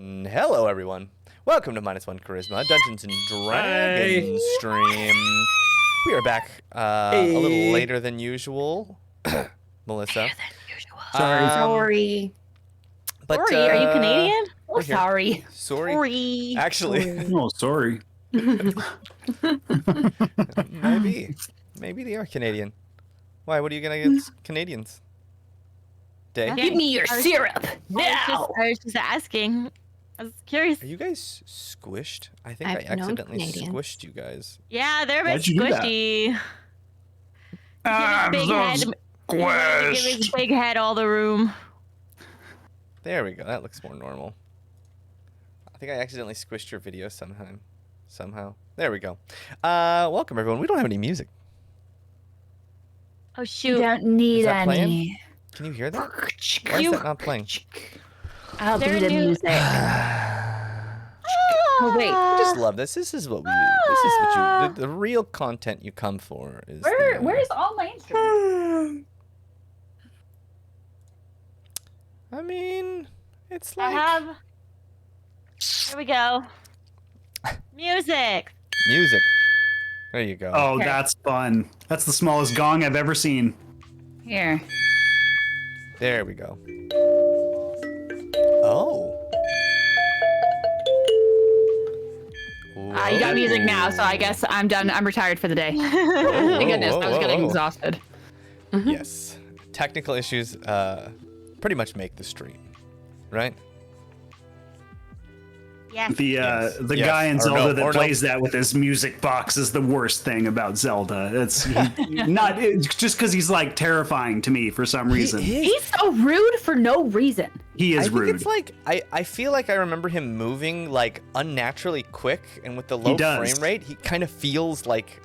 Hello, everyone. Welcome to MinusOneCharisma, Dungeons and Dragons stream. We are back a little later than usual. Melissa. Later than usual. Sorry. But, sorry, are you Canadian? Oh, sorry. Sorry. Actually. Oh, sorry. Maybe they are Canadian. Why? What are you gonna get Canadians? Daye? Give me your syrup now. I was just asking. I was curious. Are you guys squished? I think I I've known accidentally Canadians. squished you guys. Yeah, they're a bit Why'd you do that? squishy. I'm Give his so big head. Give his big head all the room. There we go. That looks more normal. I think I accidentally squished your video somehow. There we go. Welcome, everyone. We don't have any music. Oh You shoot! don't need Is that any. playing? Can you hear that? Why is that not playing? I'll There do the are new- music. Oh wait, I just love this. This is what the real content you come for is. where's all my instruments? I mean, it's I like have. Here we go. Music. music. There you go. Oh, Okay. that's fun. That's the smallest gong I've ever seen. Here. There we go. Oh. You got music now, so I guess I'm done. I'm retired for the day. Thank goodness, I was getting exhausted. Yes. Technical issues pretty much make the stream, right? Yes. The Yes. the Yes. guy in Or Zelda no, or that no. plays that with his music box is the worst thing about Zelda. It's it's just because he's like terrifying to me for some reason. He's so rude for no reason. He I is think rude. it's like I feel like I remember him moving like unnaturally quick, and with the low does. frame rate, he kind of feels like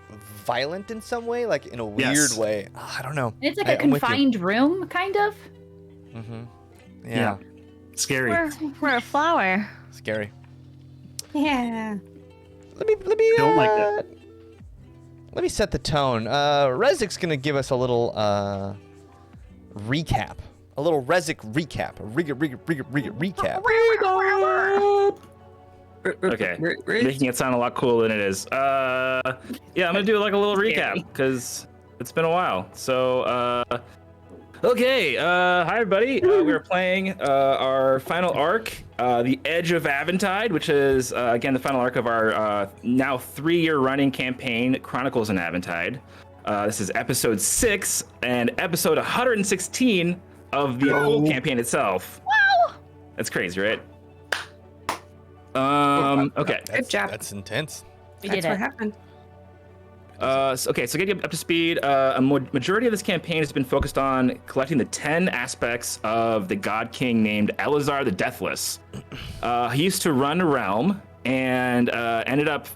violent in some way, like in a weird Yes. way. I don't know. It's like a a confined room, kind of. Yeah. Scary. We're a flower. Scary. Yeah. Let me Don't like that. Let me set the tone. Rezik's gonna give us a little recap. A little Rezik recap. A recap. Okay, making it sound a lot cooler than it is. Yeah, I'm gonna do like a little recap because it's been a while. So, okay, hi everybody. We're playing our final arc, The Edge of Aventide, which is again the final arc of our now 3-year running campaign, Chronicles in Aventide. This is episode 6 and episode 116 of the whole campaign itself. Wow. That's crazy, right? Okay. Good job. That's intense. We did That's what it. happened. So get you up to speed. A majority of this campaign has been focused on collecting the 10 aspects of the god king named Elazar the Deathless. He used to run a realm and ended up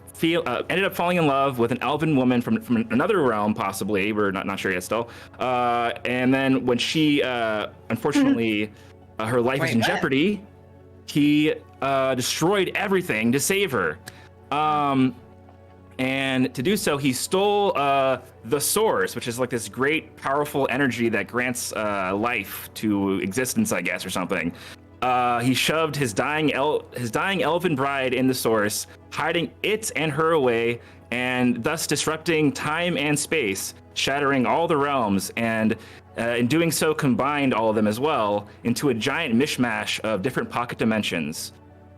falling in love with an elven woman from another realm, possibly. We're not sure yet still. And then when she, unfortunately, her life was in jeopardy, he destroyed everything to save her. And to do so, he stole the source, which is like this great, powerful energy that grants life to existence, I guess, or something. He shoved his dying elven bride in the source, hiding it and her away, and thus disrupting time and space, shattering all the realms, and in doing so, combined all of them as well into a giant mishmash of different pocket dimensions.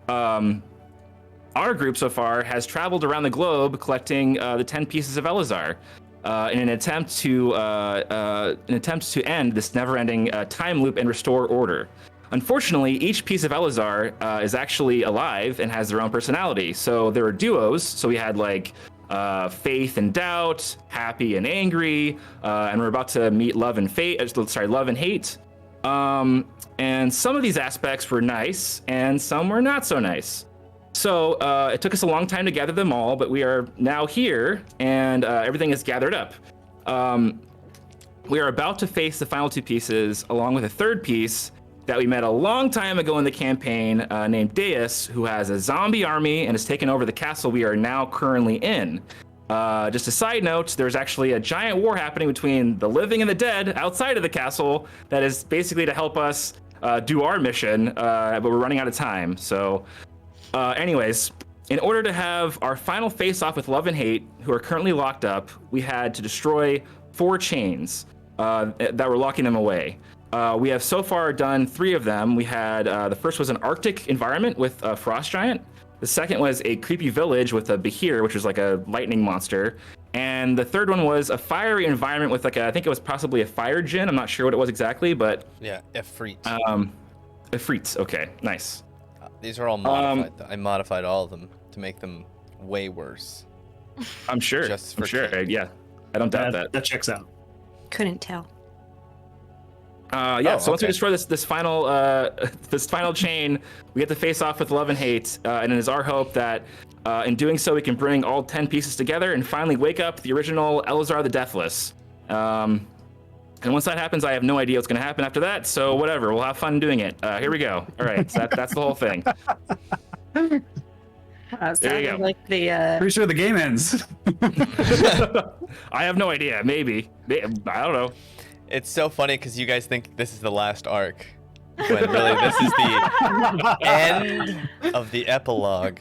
Our group so far has traveled around the globe collecting the 10 pieces of Elazar in an attempt to end this never-ending time loop and restore order. Unfortunately, each piece of Elazar is actually alive and has their own personality. So there are duos. So we had like faith and doubt, happy and angry, and we're about to meet love and love and hate. And some of these aspects were nice, and some were not so nice. So it took us a long time to gather them all, but we are now here, and everything is gathered up. We are about to face the final 2 pieces, along with a 3rd piece that we met a long time ago in the campaign, named Daye, who has a zombie army and has taken over the castle we are now currently in. Just a side note, there's actually a giant war happening between the living and the dead outside of the castle that is basically to help us do our mission, but we're running out of time. So, anyways, in order to have our final face-off with Love and Hate, who are currently locked up, we had to destroy 4 chains that were locking them away. We have so far done 3 of them. We had the first was an Arctic environment with a frost giant. The second was a creepy village with a Behir, which was like a lightning monster. And the third one was a fiery environment with like I think it was possibly a fire djinn. I'm not sure what it was exactly, but Yeah, Efreet. Efreets. Okay, nice. These are all modified. I modified all of them to make them way worse. I'm sure. Just I'm for sure. King. Yeah, I don't doubt that. That checks out. Couldn't tell. So once we okay. destroy this final chain, we get to face off with Love and Hate, and it is our hope that in doing so we can bring all 10 pieces together and finally wake up the original Elazar the Deathless. And once that happens, I have no idea what's going to happen after that. So whatever, we'll have fun doing it. Here we go. All right, so that's the whole thing. There you Sounded go. like the Pretty sure the game ends. I have no idea. Maybe. I don't know. It's so funny because you guys think this is the last arc, when really this is the end of the epilogue,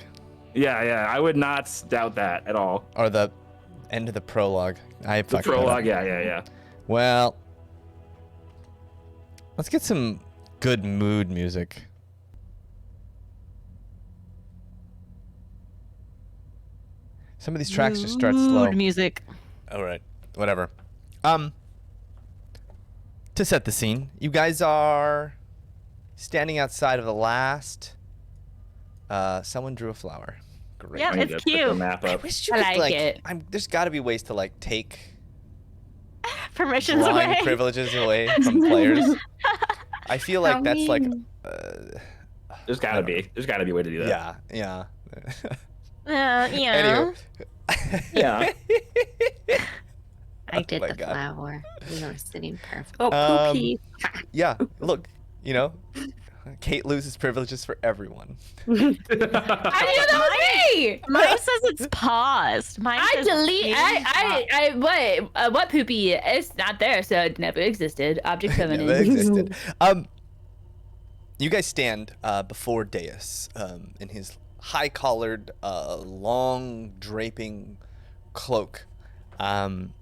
Yeah. I would not doubt that at all. or the end of the prologue. I The fucked that up. prologue. Yeah. Well, let's get some good mood music. Some of these tracks just start slow. Mood music. All right, whatever. To set the scene, you guys are standing outside of the last. Someone drew a flower. Great. Yep, I need it's to put the cute. map I up. wish you I could, like it. there's got to be ways to like take Permissions drawing away. privileges away from players. I feel like that's like. There's gotta be. There's gotta be a way to do that. Yeah. Yeah. Anyway. Yeah. I did my the God. flower. You were sitting perfect. Oh, Um, poopy. Yeah. Look, Kate loses privileges for everyone. I knew that was me. Mine says it's paused. Mine I says delete. it's What poopy? It's not there, so it never existed. Object feminine. Never existed. You guys stand before Dayes in his high-collared, long draping cloak.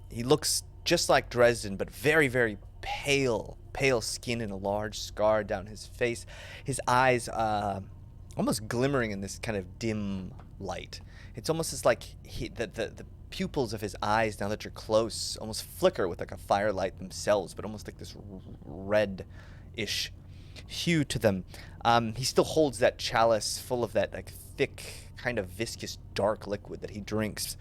He looks just like Dresden, but very, very pale skin and a large scar down his face. His eyes almost glimmering in this kind of dim light. It's almost as like the pupils of his eyes, now that you're close, almost flicker with like a firelight themselves, but almost like this red-ish hue to them. He still holds that chalice full of that like thick, kind of viscous, dark liquid that he drinks.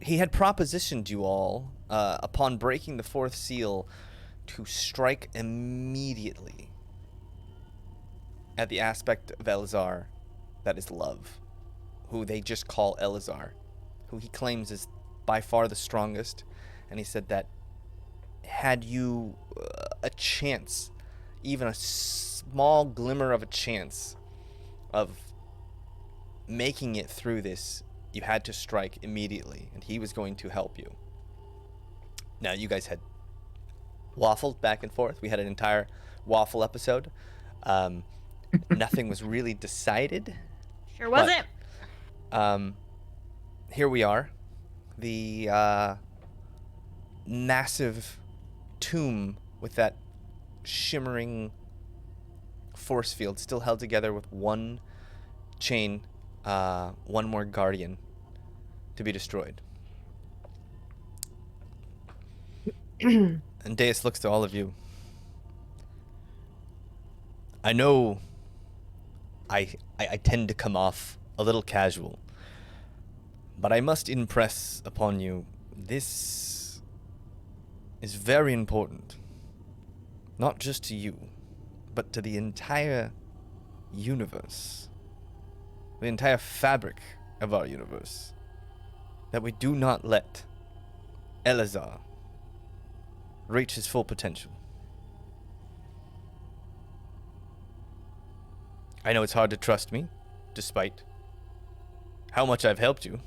He had propositioned you all, upon breaking the 4th seal, to strike immediately at the aspect of Elazar that is love, who they just call Elazar, who he claims is by far the strongest. And he said that had you a chance, even a small glimmer of a chance of making it through this, you had to strike immediately, and he was going to help you. Now, you guys had waffled back and forth. We had an entire waffle episode. Nothing was really decided. Sure wasn't. Here we are. The massive tomb with that shimmering force field still held together with one chain, one more guardian to be destroyed. And Dayes looks to all of you. I know I tend to come off a little casual, but I must impress upon you, this is very important. Not just to you, but to the entire universe. The entire fabric of our universe. That we do not let Elazar reach his full potential. I know it's hard to trust me, despite how much I've helped you.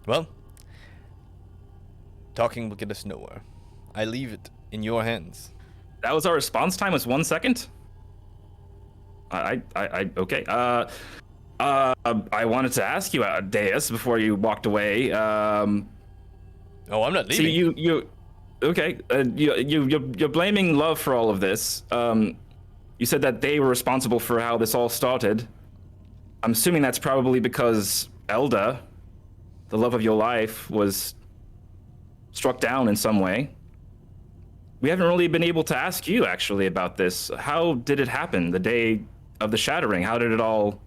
Well, talking will get us nowhere. I leave it in your hands. That was our response time. Was 1 second. Okay. I wanted to ask you, Deus, before you walked away. Oh, I'm not So leaving. okay. You're blaming love for all of this. You said that they were responsible for how this all started. I'm assuming that's probably because Elda, the love of your life, was struck down in some way. We haven't really been able to ask you actually about this. How did it happen? The day of the shattering, how did it all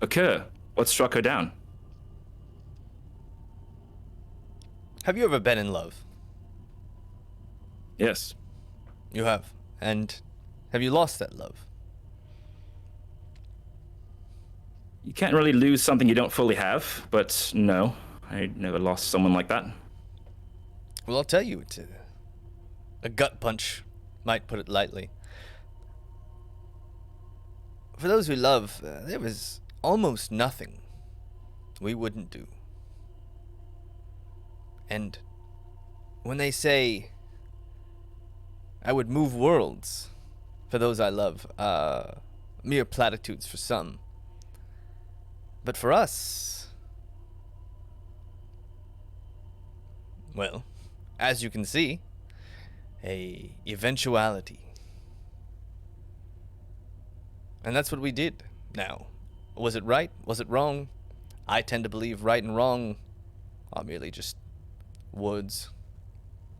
occur? What struck her down? Have you ever been in love? Yes. You have. And have you lost that love? You can't really lose something you don't fully have, but no, I never lost someone like that. Well, I'll tell you, it's a gut punch, might put it lightly. For those we love, there was almost nothing we wouldn't do. And when they say I would move worlds for those I love, mere platitudes for some. But for us, well, as you can see, a eventuality. And that's what we did. Now, was it right? Was it wrong? I tend to believe right and wrong are merely just words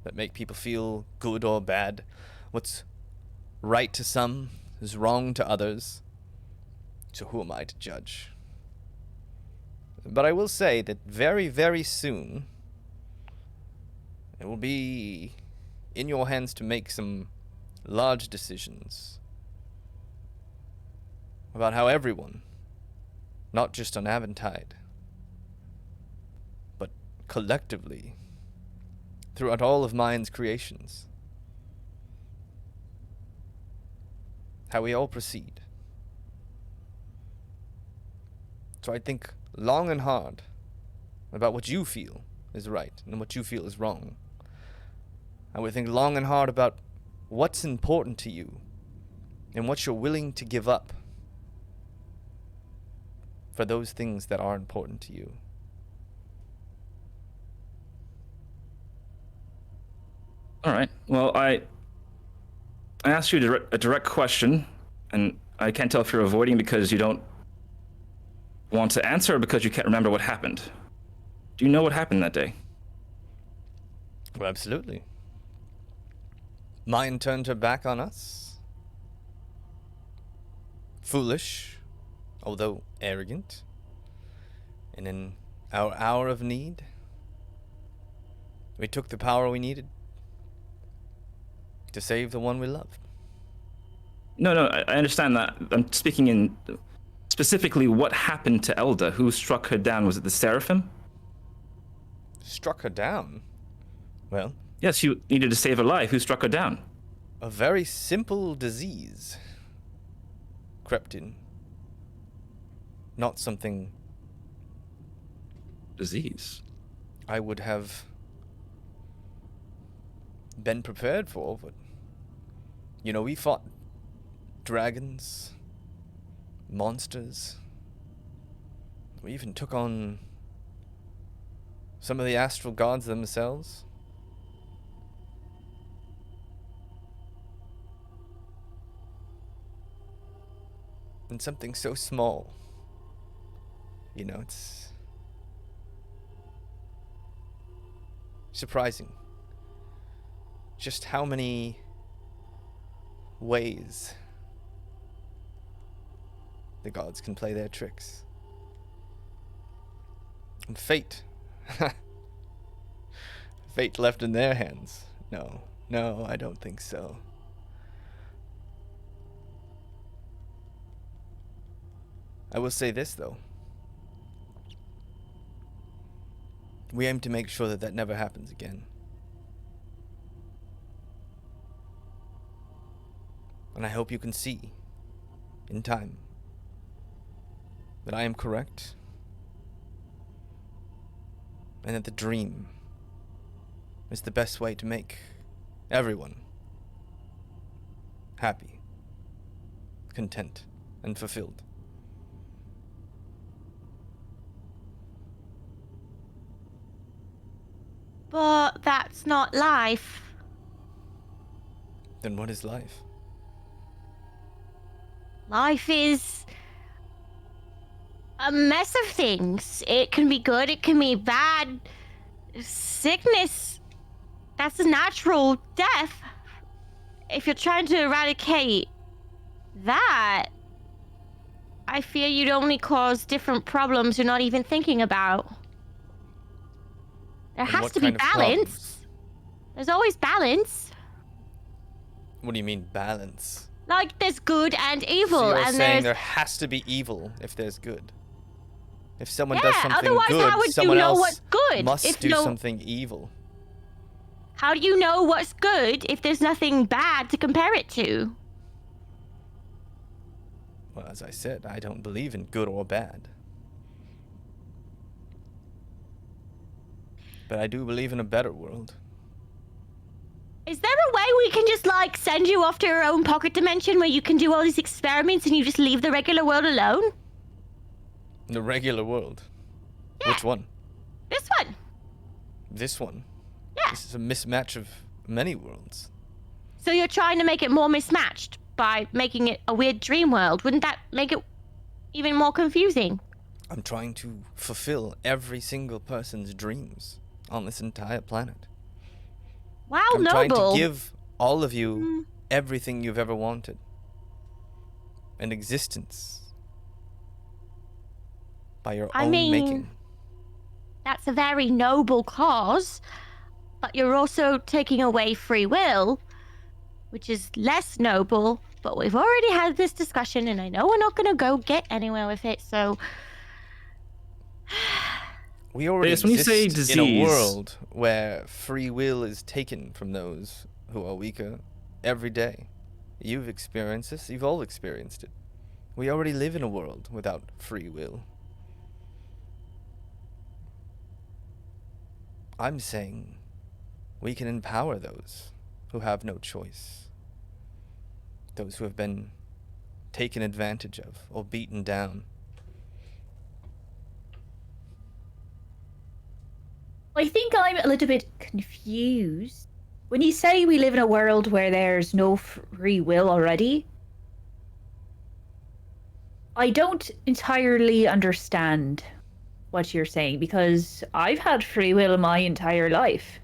that make people feel good or bad. What's right to some is wrong to others. So who am I to judge? But I will say that very, very soon, it will be in your hands to make some large decisions about how everyone, not just on Aventide, but collectively, throughout all of Mind's creations, how we all proceed. So I think long and hard about what you feel is right and what you feel is wrong. I would think long and hard about what's important to you and what you're willing to give up for those things that are important to you. All right. Well, I asked you a direct question, and I can't tell if you're avoiding because you don't want to answer or because you can't remember what happened. Do you know what happened that day? Well, absolutely. Mine turned her back on us. Foolish, although arrogant. And in our hour of need, we took the power we needed to save the one we loved. No, I understand that. I'm speaking in specifically what happened to Elda. Who struck her down? Was it the Seraphim? Struck her down? Well, Yes, you needed to save her life. Who struck her down? a very simple disease crept in. Not something Disease. I would have been prepared for, but you know, we fought dragons, monsters. We even took on some of the astral gods themselves. And something so small. You know, it's surprising just how many ways the gods can play their tricks. And fate. Fate left in their hands. No, I don't think so. I will say this, though. We aim to make sure that that never happens again. And I hope you can see, in time, that I am correct. and that the dream is the best way to make everyone happy, content, and fulfilled. But that's not life. Then what is life? Life is a mess of things. It can be good, it can be bad. Sickness, that's a natural death. If you're trying to eradicate that, I fear you'd only cause different problems you're not even thinking about. There And has what to be kind of balance. problems? There's always balance. What do you mean balance? Like there's good and evil, So you're and saying there's there has to be evil if there's good. If someone Yeah, does something otherwise good, how would you someone know else what's good must if do no- something evil. How do you know what's good if there's nothing bad to compare it to? Well, as I said, I don't believe in good or bad. But I do believe in a better world. Is there a way we can just like send you off to your own pocket dimension where you can do all these experiments and you just leave the regular world alone? The regular world. Yeah. Which one? This one. This one. Yeah. This is a mismatch of many worlds. So you're trying to make it more mismatched by making it a weird dream world. Wouldn't that make it even more confusing? I'm trying to fulfill every single person's dreams on this entire planet. Wow, I'm noble. trying to give all of you everything you've ever wanted. An existence. By your I own mean, making. That's a very noble cause, but you're also taking away free will, which is less noble. But we've already had this discussion, and I know we're not going to go get anywhere with it, so... We already Yes, when you say exist in a disease- world where free will is taken from those who are weaker every day. You've experienced this. You've all experienced it. We already live in a world without free will. I'm saying we can empower those who have no choice. Those who have been taken advantage of or beaten down. I think I'm a little bit confused. When you say we live in a world where there's no free will already, I don't entirely understand what you're saying because I've had free will my entire life.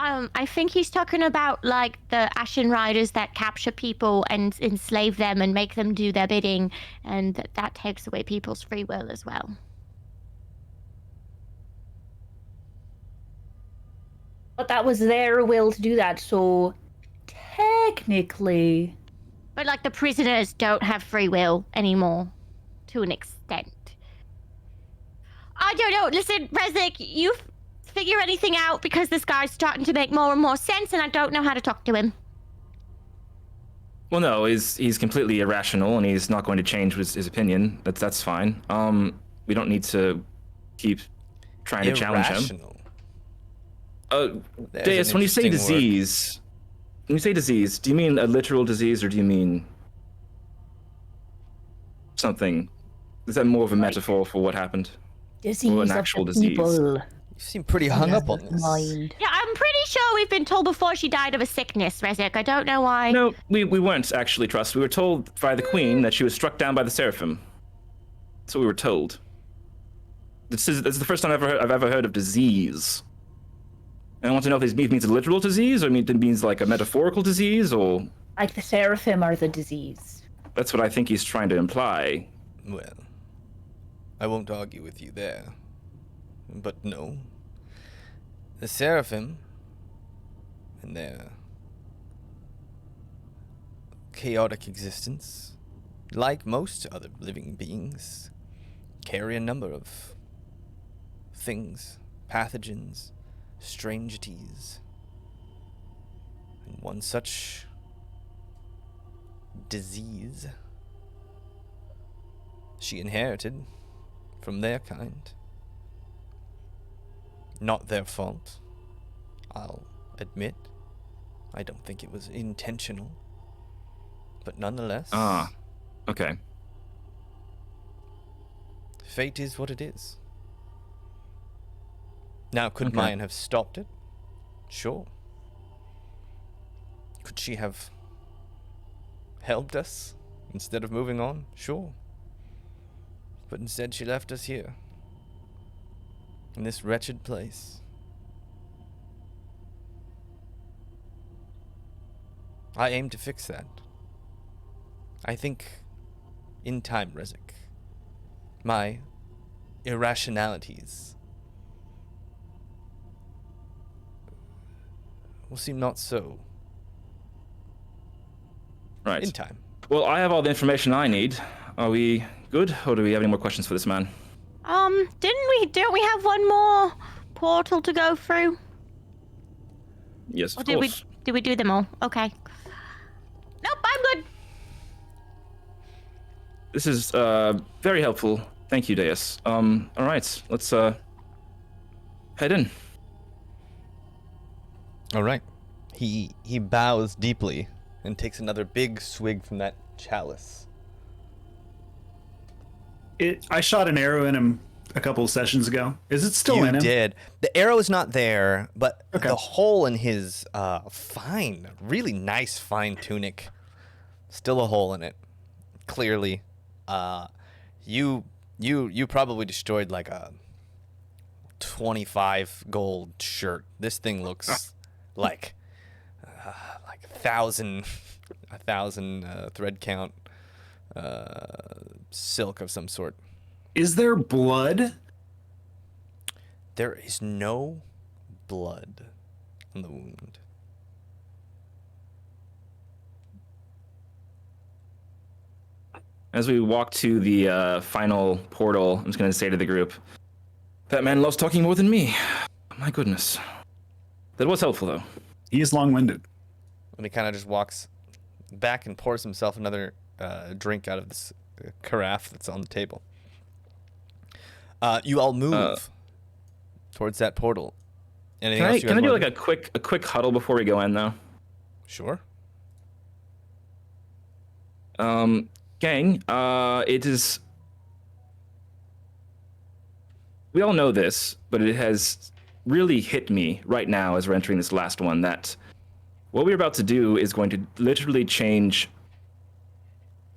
I think he's talking about, like, the Ashen Riders that capture people and enslave them and make them do their bidding, and that takes away people's free will as well. But that was their will to do that, so technically... But, like, the prisoners don't have free will anymore, to an extent. I don't know. Listen, Resnick, you figure anything out because this guy's starting to make more and more sense, and I don't know how to talk to him. Well, no, he's completely irrational and he's not going to change his opinion. That's fine. We don't need to keep trying to challenge him. Irrational. There's Daye, an when you say interesting word. disease, do you mean a literal disease or do you mean something? Is that more of a metaphor for what happened? Disease Or an of actual the disease. people. You seem pretty hung up on this. Mind. Yeah, I'm pretty sure we've been told before she died of a sickness, Resnick. I don't know why. No, we weren't actually, Trust. We were told by the Queen that she was struck down by the Seraphim. That's what we were told. This is the first time I've ever heard of disease. And I want to know if this means a literal disease, or it means like a metaphorical disease, or... Like the seraphim are the disease. That's what I think he's trying to imply. Well, I won't argue with you there. But no. The Seraphim and their chaotic existence, like most other living beings, carry a number of things, pathogens, strangeties. And one such disease she inherited from their kind. Not their fault. I'll admit. I don't think it was intentional. But nonetheless, Ah, okay. fate is what it is. Now, could Okay. Mayan have stopped it? Sure. Could she have helped us instead of moving on? Sure. But instead she left us here. In this wretched place. I aim to fix that. I think, in time, Rezik, my irrationalities will seem not so Right. in time. Well, I have all the information I need. Are we good, or do we have any more questions for this man? Don't we have one more portal to go through? Yes, Or of did course. we do them all? Okay. Nope, I'm good. This is very helpful. Thank you, Deus. All right, let's head in. All right. He bows deeply and takes another big swig from that chalice. I shot an arrow in him a couple of sessions ago. Is it still in him? You did. The arrow is not there, but Okay. the hole in his fine, really nice fine tunic, still a hole in it. Clearly, you probably destroyed like a 25 gold shirt. This thing looks like a thousand thread count silk of some sort. Is there blood? There is no blood on the wound. As we walk to the final portal, I'm just going to say to the group, that man loves talking more than me. My goodness. That was helpful, though. He is long-winded. And he kind of just walks back and pours himself another drink out of this carafe that's on the table. You all move towards that portal. Anything else you guys Can I do wanna like a quick huddle before we go in, though? Sure. Gang, it is... We all know this, but it has really hit me right now as we're entering this last one that what we're about to do is going to literally change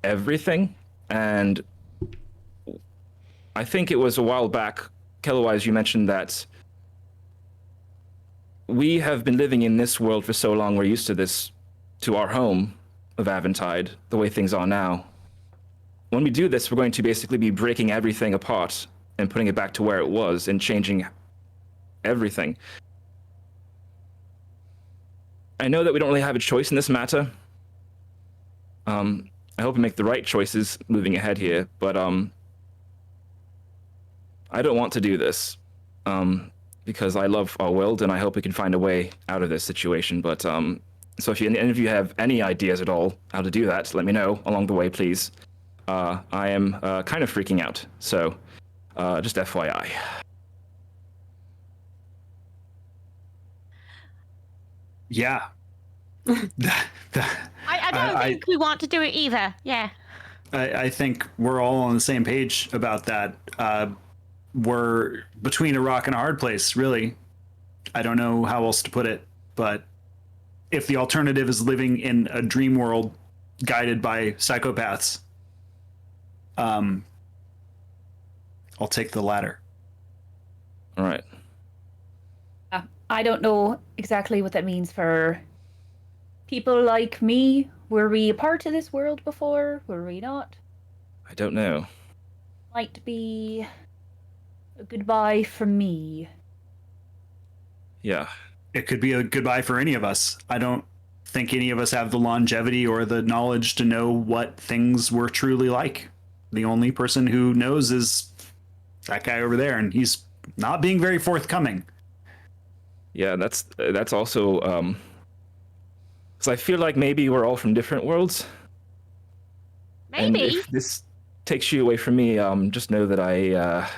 everything. And I think it was a while back, Kellawise, you mentioned that we have been living in this world for so long, we're used to this, to our home of Aventide, the way things are now. When we do this, we're going to basically be breaking everything apart and putting it back to where it was and changing everything. I know that we don't really have a choice in this matter. I hope we make the right choices moving ahead here, but I don't want to do this because I love our world and I hope we can find a way out of this situation. But so if any of you have any ideas at all how to do that, let me know along the way, please. I am kind of freaking out, so just FYI. Yeah. I don't think we want to do it either. Yeah. I think we're all on the same page about that. We're between a rock and a hard place, really. I don't know how else to put it, but if the alternative is living in a dream world guided by psychopaths, I'll take the latter. All right. I don't know exactly what that means for people like me. Were we a part of this world before? Were we not? I don't know. Might be a goodbye from me. Yeah. It could be a goodbye for any of us. I don't think any of us have the longevity or the knowledge to know what things were truly like. The only person who knows is that guy over there, and he's not being very forthcoming. Yeah, that's also because I feel like maybe we're all from different worlds. And Maybe. if this takes you away from me, just know that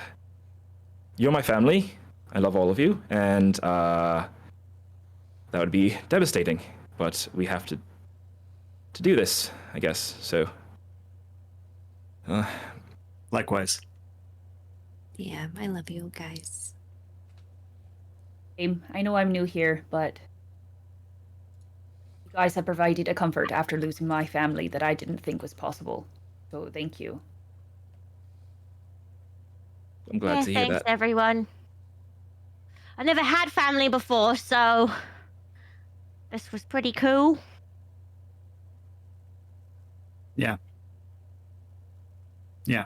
you're my family. I love all of you, and that would be devastating. But we have to do this, I guess. So, Likewise. Yeah, I love you guys. I know I'm new here, but you guys have provided a comfort after losing my family that I didn't think was possible. So thank you. I'm glad to hear thanks, that. everyone. I never had family before, so this was pretty cool. Yeah. Yeah.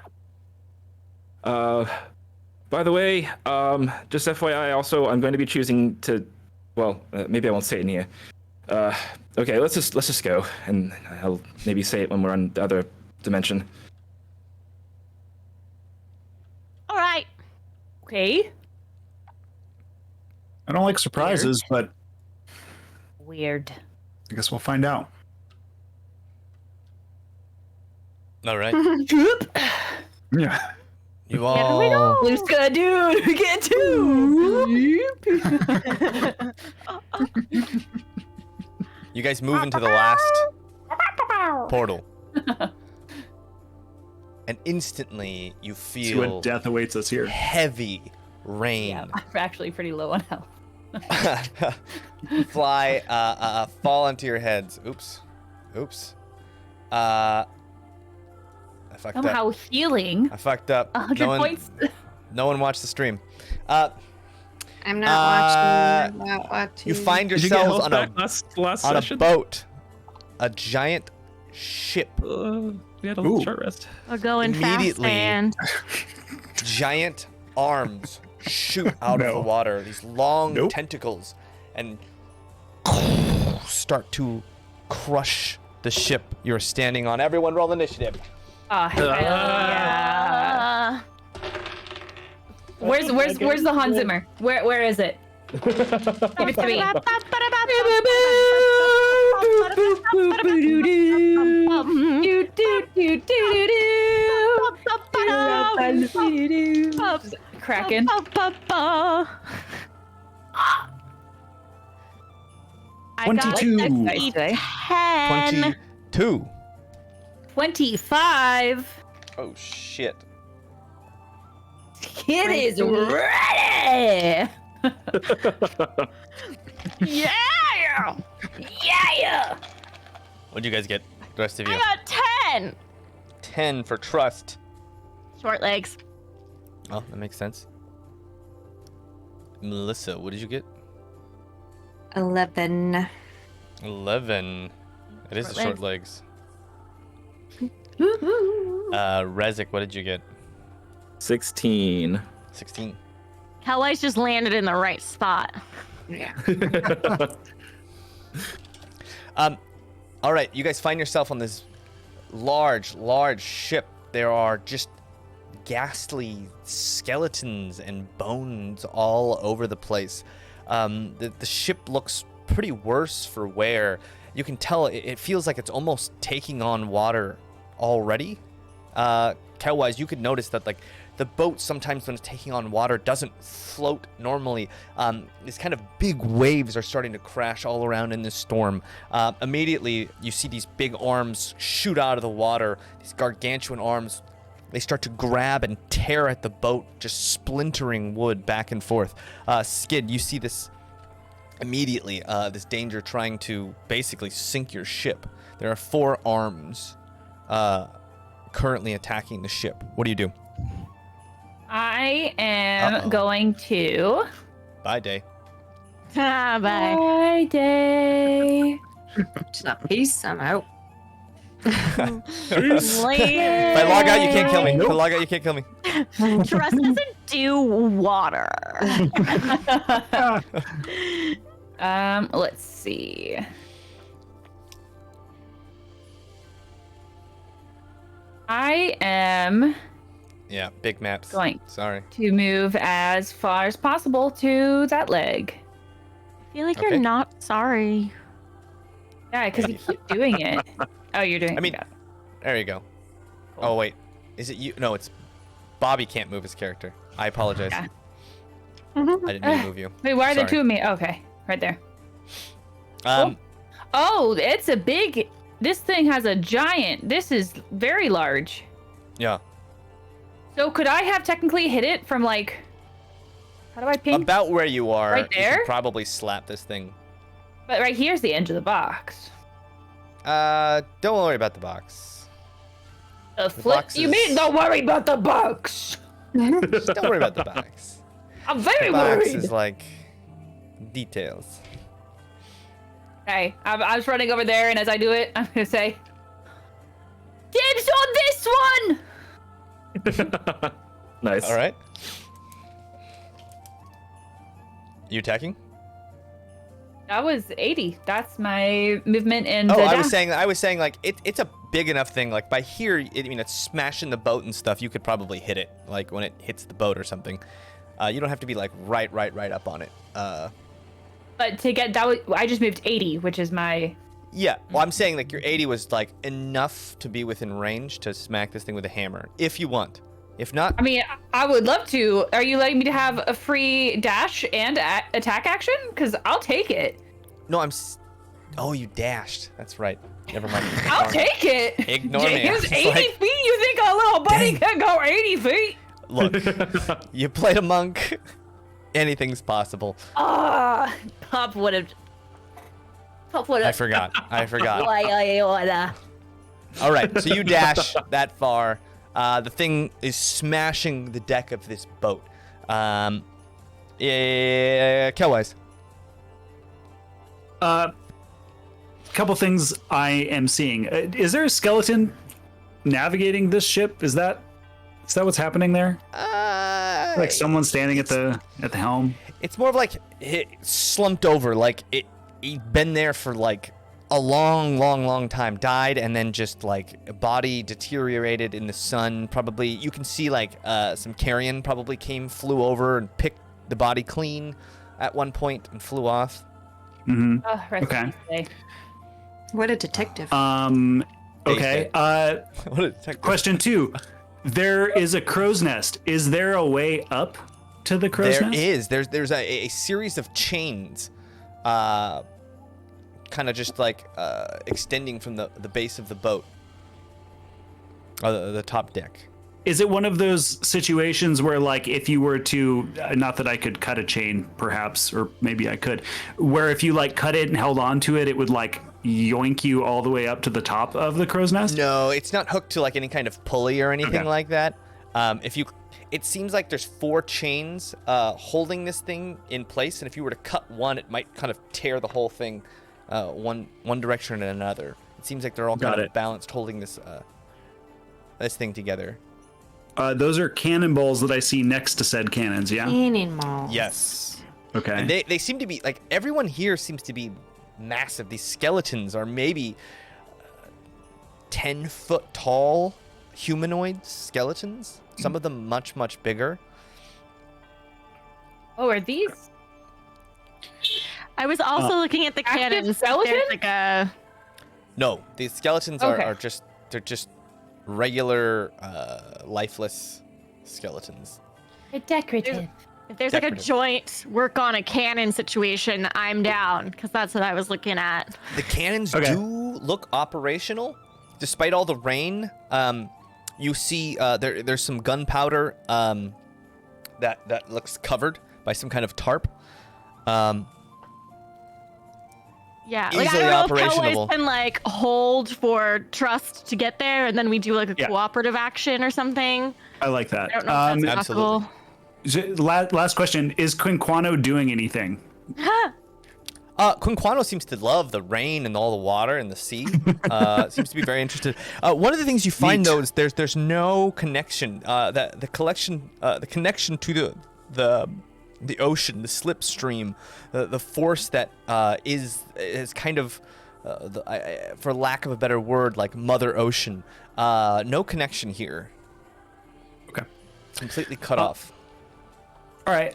By the way, just FYI, also, I'm going to be choosing to, well, maybe I won't say it in here. Okay, let's just go, and I'll maybe say it when we're on the other dimension. All right. Okay. I don't like surprises, but Weird. I guess we'll find out. All right. Yeah. You all. Blue Sky dude, we get two. You guys move into the last portal. And instantly you See feel what death awaits us here. heavy rain. Yeah, I'm actually pretty low on health. fall onto your heads. Oops. I fucked Somehow up. healing. I fucked up. 100 points. No one watched the stream. I'm not watching. I'm not watching. You find Did you get yourselves health on back last a session? boat. A giant ship. We had a Ooh. short rest. We're going fast, Immediately. man. Giant arms shoot out of the No. water. These long Nope. tentacles and start to crush the ship you're standing on. Everyone roll initiative. Oh, hell yeah. Where's the Hans Zimmer? Where is it? Give it to me. Kraken. 22. 22. 25. Oh shit. Kid is ready. Yeah. Yeah. What'd you guys get? The rest of you. I got 10. 10 for trust. Short legs. Oh, that makes sense. Melissa, what did you get? 11. 11. It is Short the short legs. Rezik, what did you get? 16. 16. Kelly's just landed in the right spot. Yeah. All right, you guys find yourself on this large ship. There are just ghastly skeletons and bones all over the place. The ship looks pretty worse for wear. You can tell it feels like it's almost taking on water already. Kelwise, you could notice that like the boat sometimes when it's taking on water doesn't float normally. These kind of big waves are starting to crash all around in this storm. Immediately, you see these big arms shoot out of the water. These gargantuan arms, they start to grab and tear at the boat, just splintering wood back and forth. Skid, you see this immediately, this danger trying to basically sink your ship. There are 4 arms currently attacking the ship. What do you do? I am going to. Bye, Daye. Bye. Bye, Daye. Peace. I'm out. If I log out, you can't kill me. If I log out, you can't kill me. Trust doesn't do water. Let's see. I am Yeah, big maps. Going. Sorry. to move as far as possible to that leg. I feel like Okay. you're not sorry. Yeah, because you keep doing it. Oh, you're doing it. I mean- Got it. There you go. Oh, wait. Is it you? No, it's Bobby can't move his character. I apologize. Yeah. I didn't mean to move you. Wait, why are there Sorry. two of me? Okay, right there. Um, Oh, it's a big. This thing has a giant. This is very large. yeah. So could I have technically hit it from like? How do I ping? About where you are, Right you there? could probably slap this thing. But right here's the edge of the box. Don't worry about the box. The flip. box You is- mean don't worry about the box? Just don't worry about the box. I'm very The box worried. is like details. Okay, I was running over there, and as I do it, I'm gonna say, "Dibs on this one." Nice. All right. You attacking? That was 80. That's my movement and. Oh, the I dash. was saying, like it's a big enough thing. Like by here, it's smashing the boat and stuff. You could probably hit it, like when it hits the boat or something. You don't have to be like right up on it. But to get that, I just moved 80, which is my. Yeah. Well, I'm saying like your 80 was like enough to be within range to smack this thing with a hammer, if you want. If not, I mean, I would love to. Are you letting me to have a free dash and attack action? Because I'll take it. no. Oh, you dashed. That's right. Never mind. I'll take it. Ignore me. I James, was 80 like, feet? You think a little buddy Dang. can go 80 feet? Look, you played a monk. Anything's possible. Ah, Pop would have. Pop would I have. forgot. Why? All right, so you dash that far. The thing is smashing the deck of this boat. Kelwise. Couple things I am seeing. Is there a skeleton navigating this ship? Is that what's happening there? Like someone standing at the helm? It's more of like it slumped over, like he'd been there for like a long time, died, and then just like body deteriorated in the sun. Probably you can see like some carrion probably flew over and picked the body clean at one point and flew off. Mm-hmm. Oh, rest Okay. in peace, Daye. What a detective. Okay. What a tech- Question 2. There is a crow's nest. Is there a way up to the crow's There nest? is. There's a series of chains, kind of just like extending from the base of the boat, the top deck. Is it one of those situations where, like, if you were to, not that I could cut a chain, perhaps, or maybe I could, where if you like cut it and held on to it, it would like yoink you all the way up to the top of the crow's nest? No, it's not hooked to like any kind of pulley or anything Okay. like that. It seems like there's 4 chains holding this thing in place, and if you were to cut one, it might kind of tear the whole thing one direction and another. It seems like they're all Got kind of it. balanced, holding this thing together. Those are cannonballs that I see next to said cannons, yeah? Animal. Yes. Okay. And they seem to be like everyone here seems to be massive. These skeletons are maybe 10-foot tall humanoid skeletons. Some of them much bigger. Oh, are these? I was also looking at the Active cannons. skeleton? There's like a. No, these skeletons Okay. are just regular lifeless skeletons. They're decorative. If there's like a Decorative. joint work on a cannon situation, I'm down because that's what I was looking at. The cannons Okay. do look operational, despite all the rain. You see, there's some gunpowder that looks covered by some kind of tarp. Yeah, like I Easily don't know if operational. Cowboys can like hold for trust to get there, and then we do like a Yeah. cooperative action or something. I like that. I don't know if that's Absolutely. possible. Last question. Is Quinquano doing anything? Quinquano seems to love the rain and all the water and the sea. Seems to be very interested. One of the things you find Neat. though is there's no connection. The connection to the ocean, the slipstream, the force that is kind of, for lack of a better word, like Mother Ocean. No connection here. Okay. Completely cut off. All right.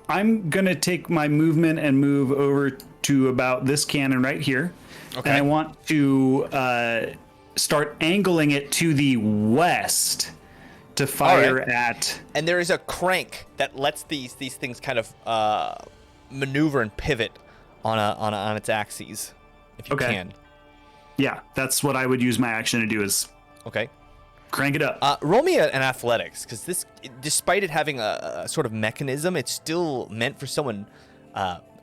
I'm going to take my movement and move over to about this cannon right here. Okay. And I want to start angling it to the west to fire Alright. at. And there is a crank that lets these things kind of maneuver and pivot on its axes, if you Okay. can. Yeah, that's what I would use my action to do is Okay. crank it up. Roll me an athletics, because this, despite it having a sort of mechanism, it's still meant for someone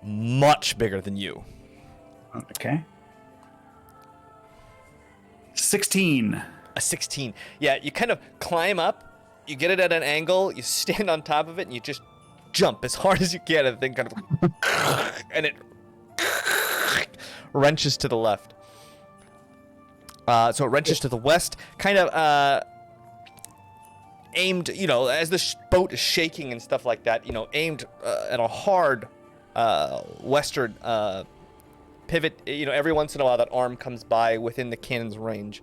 much bigger than you. Okay. 16. A 16. Yeah, you kind of climb up, you get it at an angle, you stand on top of it, and you just jump as hard as you can, and the thing kind of and it wrenches to the left. So it wrenches to the west, kind of aimed, as the boat is shaking and stuff like that, aimed at a hard western pivot. Every once in a while that arm comes by within the cannon's range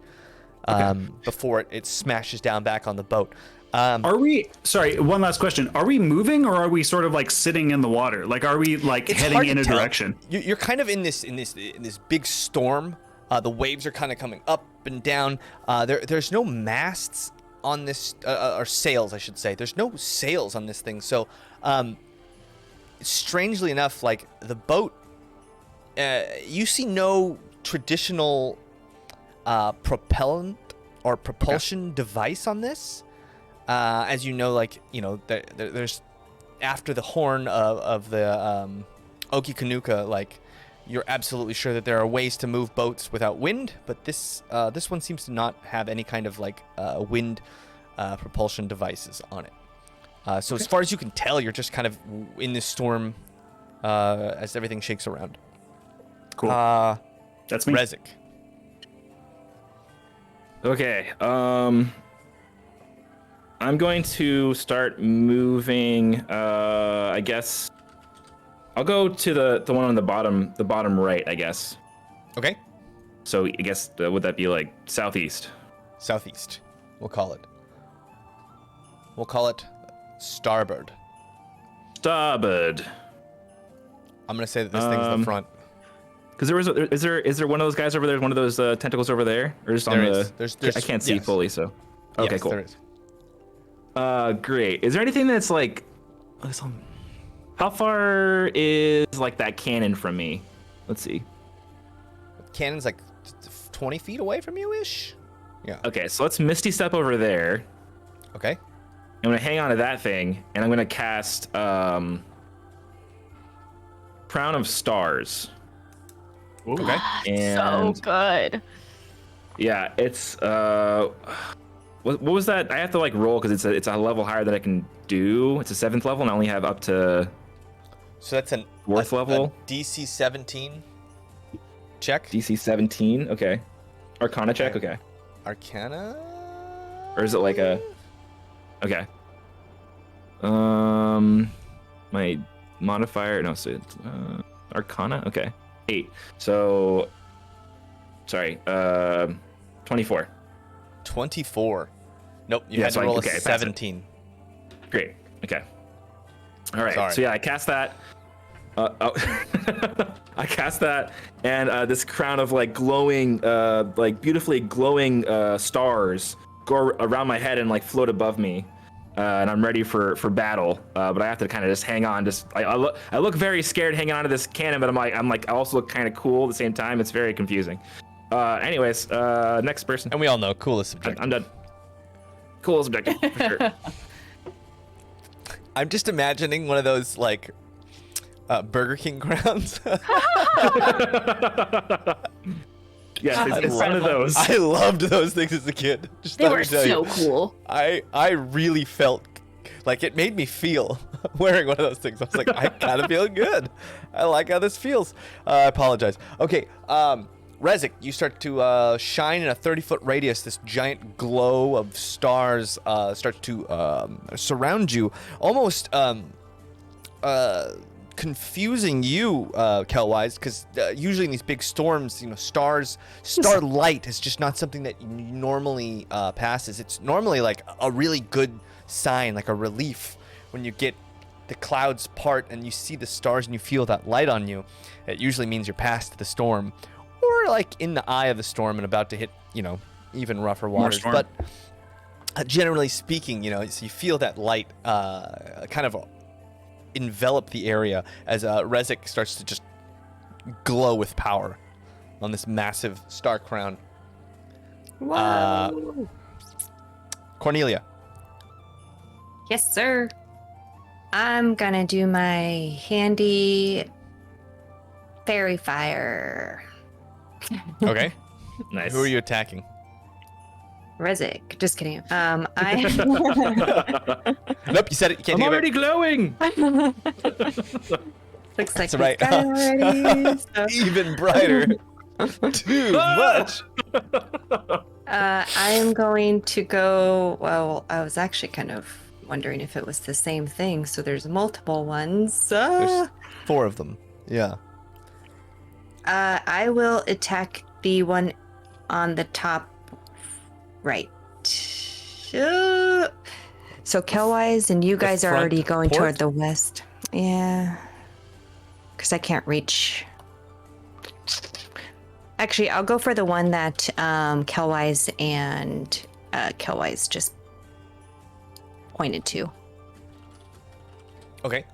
before it smashes down back on the boat. Are we, sorry, one last question. Are we moving or are we sort of like sitting in the water? Like, are we like It's heading hard in to a tell. direction? You're kind of in this big storm. The waves are kind of coming up and down. There's no masts on this, or sails, I should say. There's no sails on this thing. So, strangely enough, like the boat, you see no traditional propellant or propulsion device on this. As you know, there's after the horn of the Okikanuka, like you're absolutely sure that there are ways to move boats without wind, but this one seems to not have any kind of wind propulsion devices on it. So as far as you can tell, you're just kind of in this storm as everything shakes around. Cool. That's me. Rezik. Okay. I'm going to start moving. I guess I'll go to the one on the bottom right, I guess. Okay. So I guess would that be like southeast? Southeast. We'll call it. We'll call it starboard. Starboard. I'm gonna say that this thing's the front. Because is there one of those guys over there? One of those tentacles over there, or just on There the? is. There's I can't see yes. fully, so. Okay, Yes, cool. there is. Great. Is there anything that's like? How far is like that cannon from me? Let's see. Cannon's like 20 feet away from you ish. Yeah. Okay, so let's Misty Step over there. Okay. I'm gonna hang on to that thing, and I'm gonna cast Crown of Stars. Okay. And So good. yeah, it's what was that? I have to like roll because it's a level higher than I can do. It's a 7th level, and I only have up to So that's an 4th level. a DC 17 check. DC 17. Okay. Arcana check. Okay. Arcana. Or is it like a? Okay. My modifier. No, so it's Arcana. Okay. 8. So. Sorry. 24. 24. Nope. You Yeah, had so to roll okay, I a passed it. 17. Great. Okay. All right. Sorry. So yeah, I cast that. I cast that, and this crown of like glowing, like beautifully glowing stars go around my head and like float above me, and I'm ready for battle. But I have to kind of just hang on. I look very scared hanging onto this cannon, but I'm like I also look kind of cool at the same time. It's very confusing. Anyways, next person. And we all know cool is subjective. I'm done. Cool is objective for sure. I'm just imagining one of those like Burger King crowns. Yeah, it's one of those. I loved those things as a kid. Just They let were me tell so you. cool. I really felt like it made me feel wearing one of those things. I was like, I kind of feel good. I like how this feels. I apologize. Okay, Rezik, you start to shine in a 30-foot radius. This giant glow of stars starts to surround you, almost confusing you, Kelwise, because usually in these big storms, starlight is just not something that normally passes. It's normally like a really good sign, like a relief when you get the clouds part and you see the stars and you feel that light on you. It usually means you're past the storm, or like in the eye of the storm and about to hit, even rougher waters. storm. But generally speaking, so you feel that light kind of envelop the area as Rezik starts to just glow with power on this massive star crown. Whoa. Cornelia. Yes, sir. I'm gonna do my handy fairy fire. Okay. Nice. Who are you attacking? Rezik. Just kidding. I Nope, you said it. You can't I'm think already glowing. looks like That's right. this guy already. So, Even brighter. Too much. I am going to go. Well, I was actually kind of wondering if it was the same thing. So there's multiple ones. There's 4 of them. Yeah. I will attack the one on the top right. So Kelwise and you guys are front already going port? toward the west. Yeah. Because I can't reach. Actually, I'll go for the one that Kelwise and Kelwise just pointed to. Okay.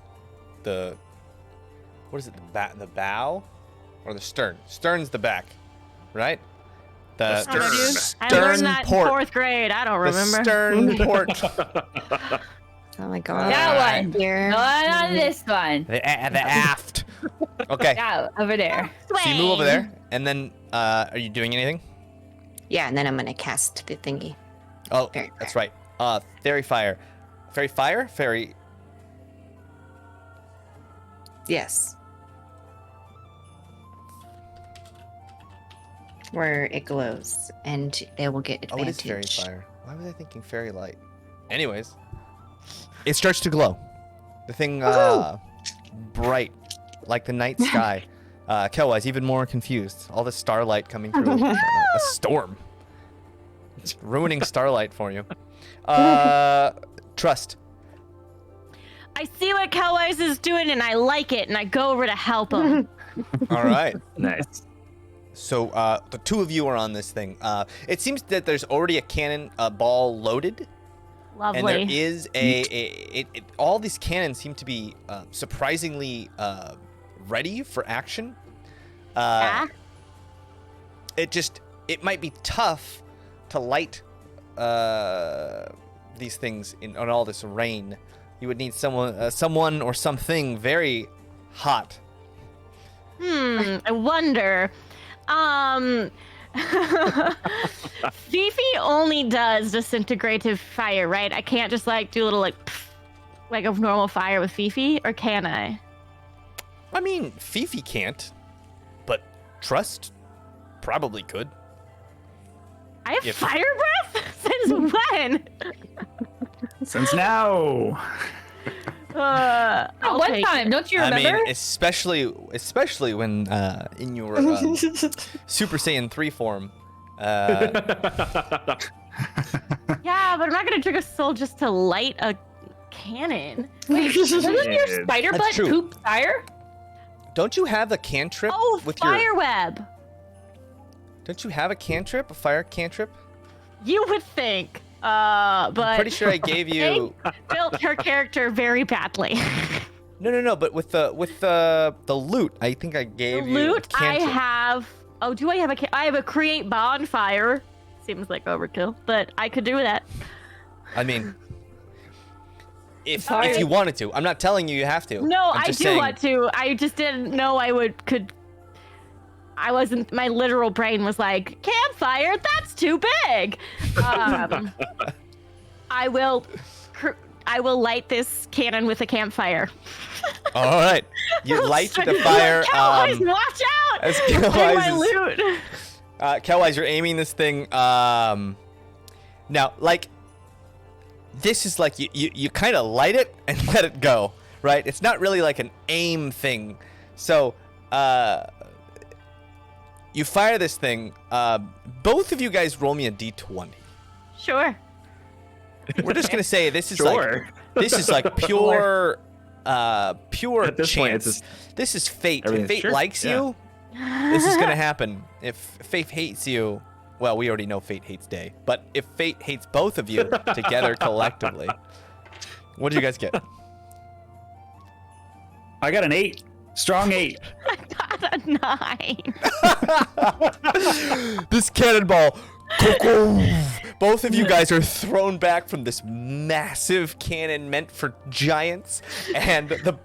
What is it? The bow or the stern? Stern's the back, right? The stern. I stern learned that port. in 4th grade. I don't remember. The stern port. Oh my god. That one. Here. Not on this one. The aft. Okay. Yeah, over there. So you move over there, and then are you doing anything? Yeah, and then I'm gonna cast the thingy. Oh, Fairy that's right. Fairy fire. Fairy fire? Fairy. Yes. Where it glows, and they will get Oh, it is advantage. fairy fire. Why was I thinking fairy light? Anyways, it starts to glow. The thing, bright, like the night sky. Kelwise, even more confused. All this starlight coming through. A storm. It's ruining starlight for you. Trust. I see what Kelwise is doing and I like it, and I go over to help him. All right. Nice. So the 2 of you are on this thing. It seems that there's already a cannon ball loaded. Lovely. And there is all these cannons seem to be surprisingly ready for action. Yeah? It might be tough to light these things on all this rain. You would need someone or something very hot. I wonder. Fifi only does disintegrative fire, right? I can't just do a little like a normal fire with Fifi, or can I? I mean, Fifi can't, but Trust probably could. I have If- fire breath? Since when? Since now. I'll One take time, it. don't you I remember? mean, especially when in your Super Saiyan 3 form. Yeah, but I'm not gonna drink a soul just to light a cannon. Wait, doesn't your Dude. spider That's butt true. poop fire? Don't you have a cantrip Oh, with your? fire web. Don't you have a cantrip, a fire cantrip? You would think, but I'm pretty sure I gave you. built her character very badly. No. But with the loot, I think I gave you a Loot, I cantrip. have. Oh, do I have I have a create bonfire. Seems like overkill, but I could do that. I mean, if Sorry. you wanted to, I'm not telling you have to. No, I'm I just do saying, want to. I just didn't know could. I wasn't. My literal brain was like, campfire. That's too big. I will light this cannon with a campfire. All right, you light the fire. Kelwise, watch out! as Find Kelwise my is- loot. Kelwise, you're aiming this thing. Now, like, this is like you kind of light it and let it go, right? It's not really like an aim thing. So, you fire this thing. Both of you guys roll me a d20. Sure. We're just gonna say this is Sure. like pure At this point, chance. it's just This is fate. If everything's fate sure, likes yeah. you, this is gonna happen. If fate hates you, well, we already know Fate hates Daye, but if Fate hates both of you together collectively, what do you guys get? I got an 8. Strong 8. I got a 9. This cannonball. Both of you guys are thrown back from this massive cannon meant for giants, and the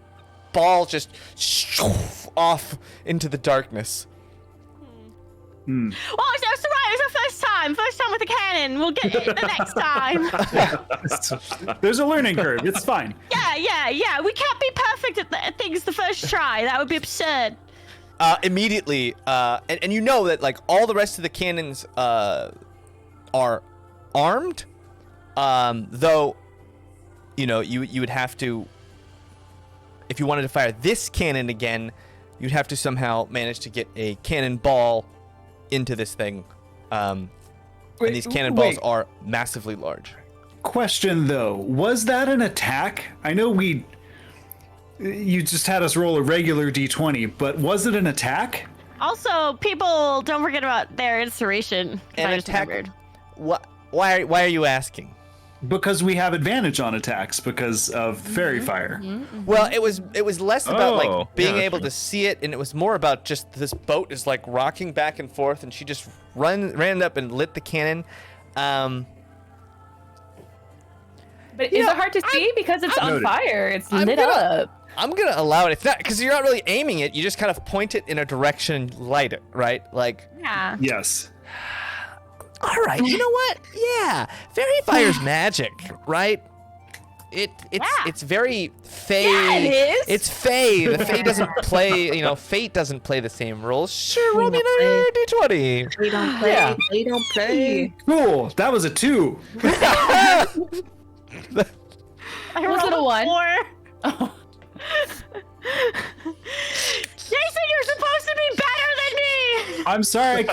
ball just off into the darkness. Oh, that's right. It's our first time. First time with a cannon. We'll get it the next time. There's a learning curve. It's fine. Yeah. We can't be perfect at things the first try. That would be absurd. Immediately, and you know that like all the rest of the cannons are armed, though, you know, you would have to, if you wanted to fire this cannon again, you'd have to somehow manage to get a cannonball into this thing, and these cannonballs are massively large. Question though, was that an attack? I know you just had us roll a regular d20, but was it an attack? Also, people don't forget about their inspiration. An I just attack? remembered. Why are you asking? Because we have advantage on attacks because of fairy fire. Well, it was less about like being yeah, able true. to see it, and it was more about just this boat is like rocking back and forth, and she just ran up and lit the cannon. But is it hard to see because it's on fire? It's lit up. I'm gonna allow it. It's not because you're not really aiming it. You just kind of point it in a direction, light it, right? Like. Yeah. Yes. All right. You know what? Yeah. Fairy fire's magic, right? It's very Fae. Yeah, it is. It's Fae. The Fae doesn't play. You know, Fate doesn't play the same rules. Sure, roll me another d20. We don't play. Yeah. We don't play. Cool. That was a 2. I Was rolled it a 1? 4. Oh. Jason, you're supposed to be better than me. I'm sorry.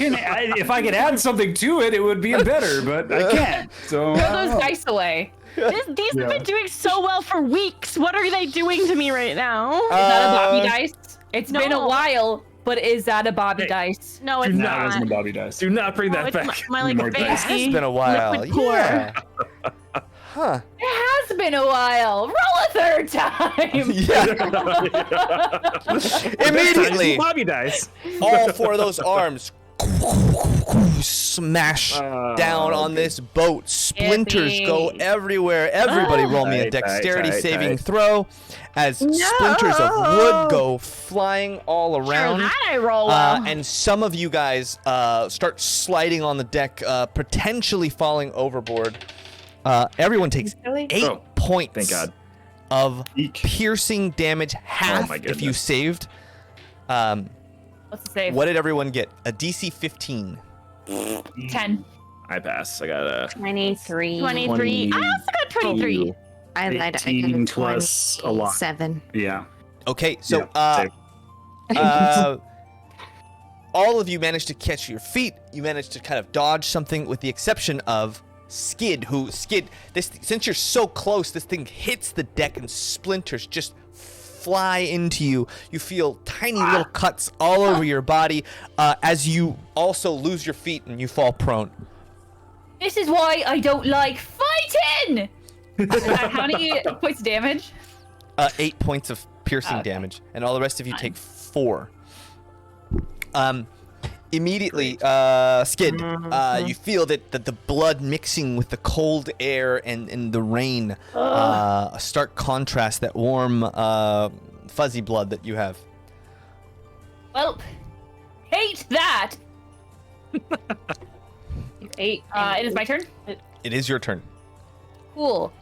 If I could add something to it, it would be better, but I can't. So Throw those dice away. These have been doing so well for weeks. What are they doing to me right now? Is that a Bobby dice? It's been a no. while, but is that a Bobby dice? No, it's No, it not. wasn't a Bobby dice. Do not bring No, that it's back. my like More dice. baby. It's been a while. Liquid pour. Yeah. Huh. It has been a while. Roll a third time. Immediately, Bobby dice. all 4 of those arms smash down on this boat. Splinters go everywhere. Everybody roll me a dexterity saving throw as splinters of wood go flying all around. Sure, that I roll well. And some of you guys start sliding on the deck, potentially falling overboard. Everyone takes 8 Oh, points thank God. of Eek. piercing damage, half my if you goodness. saved. What's the save? What did everyone get? A DC 15. 10. I pass. I got a 23. 23. I also got 23. I lied. I got 18 a plus a lot. 27. Yeah. Okay, so Yeah, all of you managed to catch your feet. You managed to kind of dodge something, with the exception of Skid. Since you're so close, this thing hits the deck and splinters just fly into you. You feel tiny little cuts all over your body as you also lose your feet and you fall prone. This is why I don't like fighting! How many points of damage? 8 points of piercing damage, and all the rest of you take 4. Immediately, Skid, you feel that the blood mixing with the cold air and the rain, a stark contrast, that warm, fuzzy blood that you have. Well, hate that! 8. It is my turn? It is your turn. Cool.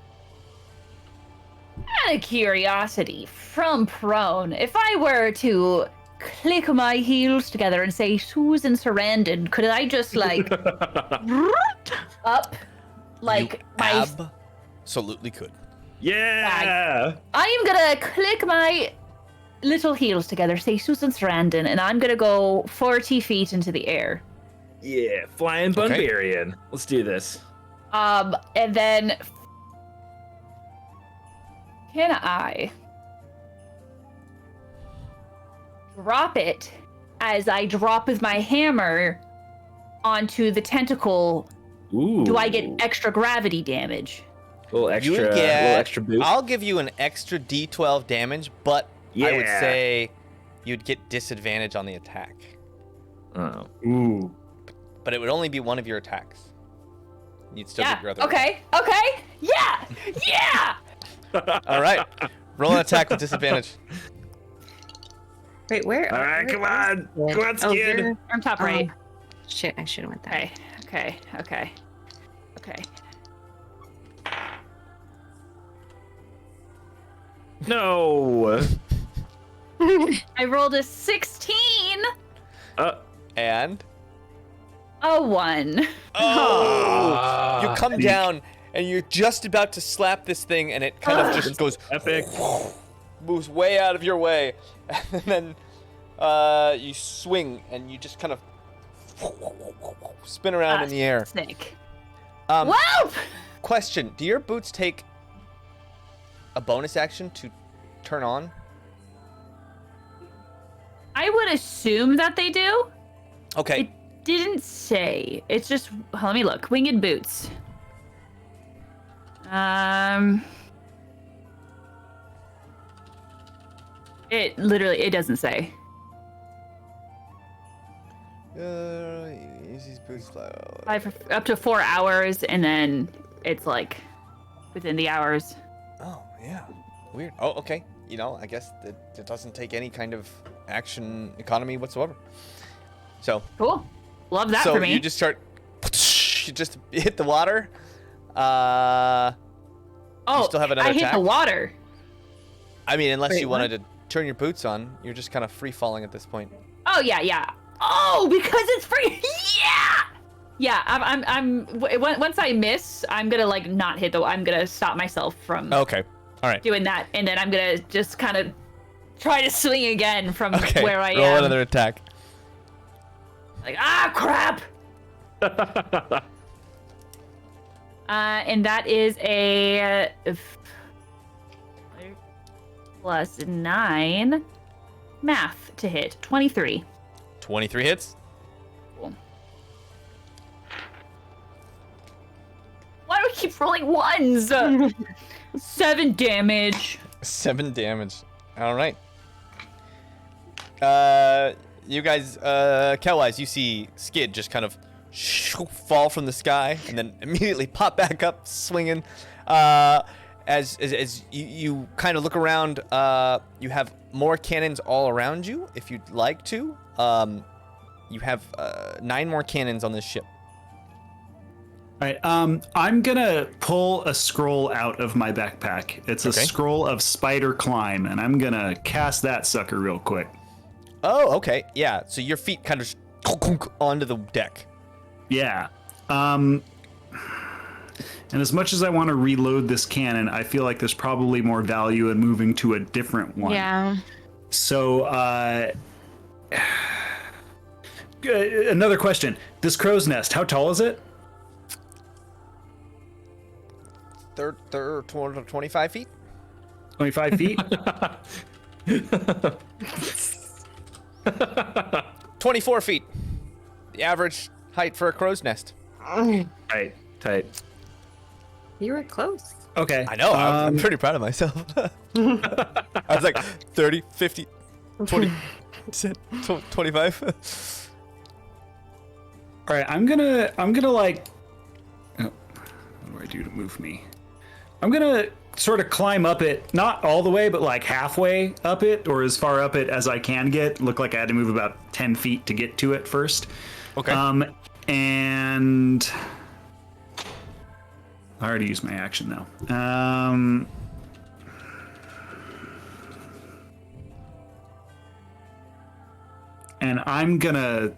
Out of curiosity, from prone, if I were to click my heels together and say Susan Sarandon, could I just like up like You my absolutely could. yeah. I am gonna click my little heels together, say Susan Sarandon, and I'm gonna go 40 feet into the air. Yeah, flying Bunbarian. Let's do this. And then can I drop it as I drop with my hammer onto the tentacle, Ooh. do I get extra gravity damage? A little extra, You would little get. extra boost. I'll give you an extra D12 damage, but I would Yeah. say you'd get disadvantage on the attack. Oh. Ooh. But it would only be one of your attacks. You'd still Yeah. get your other. Okay. Yeah. Yeah. All right. Roll an attack with disadvantage. Wait, where? All right, come on. Yeah. Come on, Oh, Skid. you're- From top oh, right. Shit, I should have went that. Okay. No. I rolled a 16. And A 1. oh, you come down and you're just about to slap this thing, and it kind of just goes Epic. moves way out of your way, and then you swing and you just kind of spin around in the air. Sick. Um, Whoop! Question: do your boots take a bonus action to turn on? I would assume that they do. Okay. It didn't say. It's just, let me look. Winged boots. It literally, it doesn't say. Use these boots. Up to 4 hours, and then it's like within the hours. Oh yeah, weird. Oh okay. You know, I guess it doesn't take any kind of action economy whatsoever. So Cool. Love that so for me. you just start. You just hit the water. oh, still have another I hit attack? the water. I mean, unless Wait, you what? wanted to turn your boots on, you're just kind of free falling at this point. Oh yeah. Oh, because it's free. Yeah. Yeah. Once I miss, I'm gonna like not hit the. I'm gonna stop myself from Okay. All right. doing that, and then I'm gonna just kind of try to swing again from Okay. where I Roll am. another attack. Like, crap. And that is a plus 9 math to hit. 23. 23 hits. Cool. Why do we keep rolling ones? 7 damage. 7 damage. All right. You guys, Kelwise, you see Skid just kind of fall from the sky and then immediately pop back up, swinging. As you kind of look around, you have more cannons all around you. If you'd like to, you have 9 more cannons on this ship. All right. I'm gonna pull a scroll out of my backpack. It's a Okay. scroll of spider climb, and I'm gonna cast that sucker real quick. Oh, okay. Yeah. So your feet kind of just onto the deck. Yeah. And as much as I want to reload this cannon, I feel like there's probably more value in moving to a different one. Yeah. So, another question. This crow's nest, how tall is it? 25 feet? 25 feet? 24 feet. The average height for a crow's nest. Right. Tight. You were close. Okay. I know. I'm pretty proud of myself. I was like 30, 50, 20, 25. All right, I'm gonna like, oh, what do I do to move me? I'm gonna sort of climb up it, not all the way, but like halfway up it, or as far up it as I can get. Look like I had to move about 10 feet to get to it first. Okay. And I already used my action though. And I'm gonna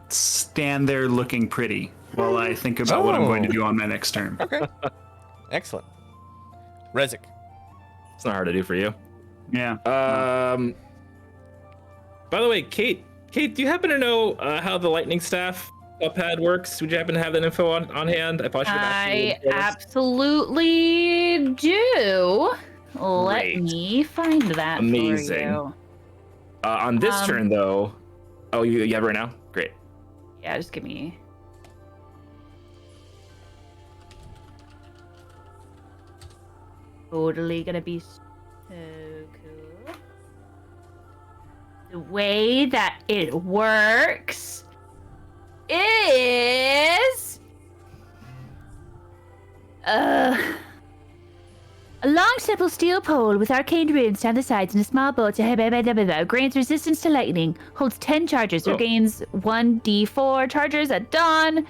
stand there looking pretty while I think about what I'm going to do on my next turn. Okay. Excellent. Rezik. It's not hard to do for you. Yeah. By the way, Kate, do you happen to know how the lightning staff pad works? Would you happen to have that info on hand? I probably should have asked you. I absolutely do. Let Great. me find that Amazing. for you. On this turn, though. Oh, you have it right now? Great. Yeah, just give me. Totally gonna be so cool. The way that it works is a long simple steel pole with arcane runes down the sides and a small bolt to gains resistance to lightning, holds 10 charges or gains 1d4 charges at dawn,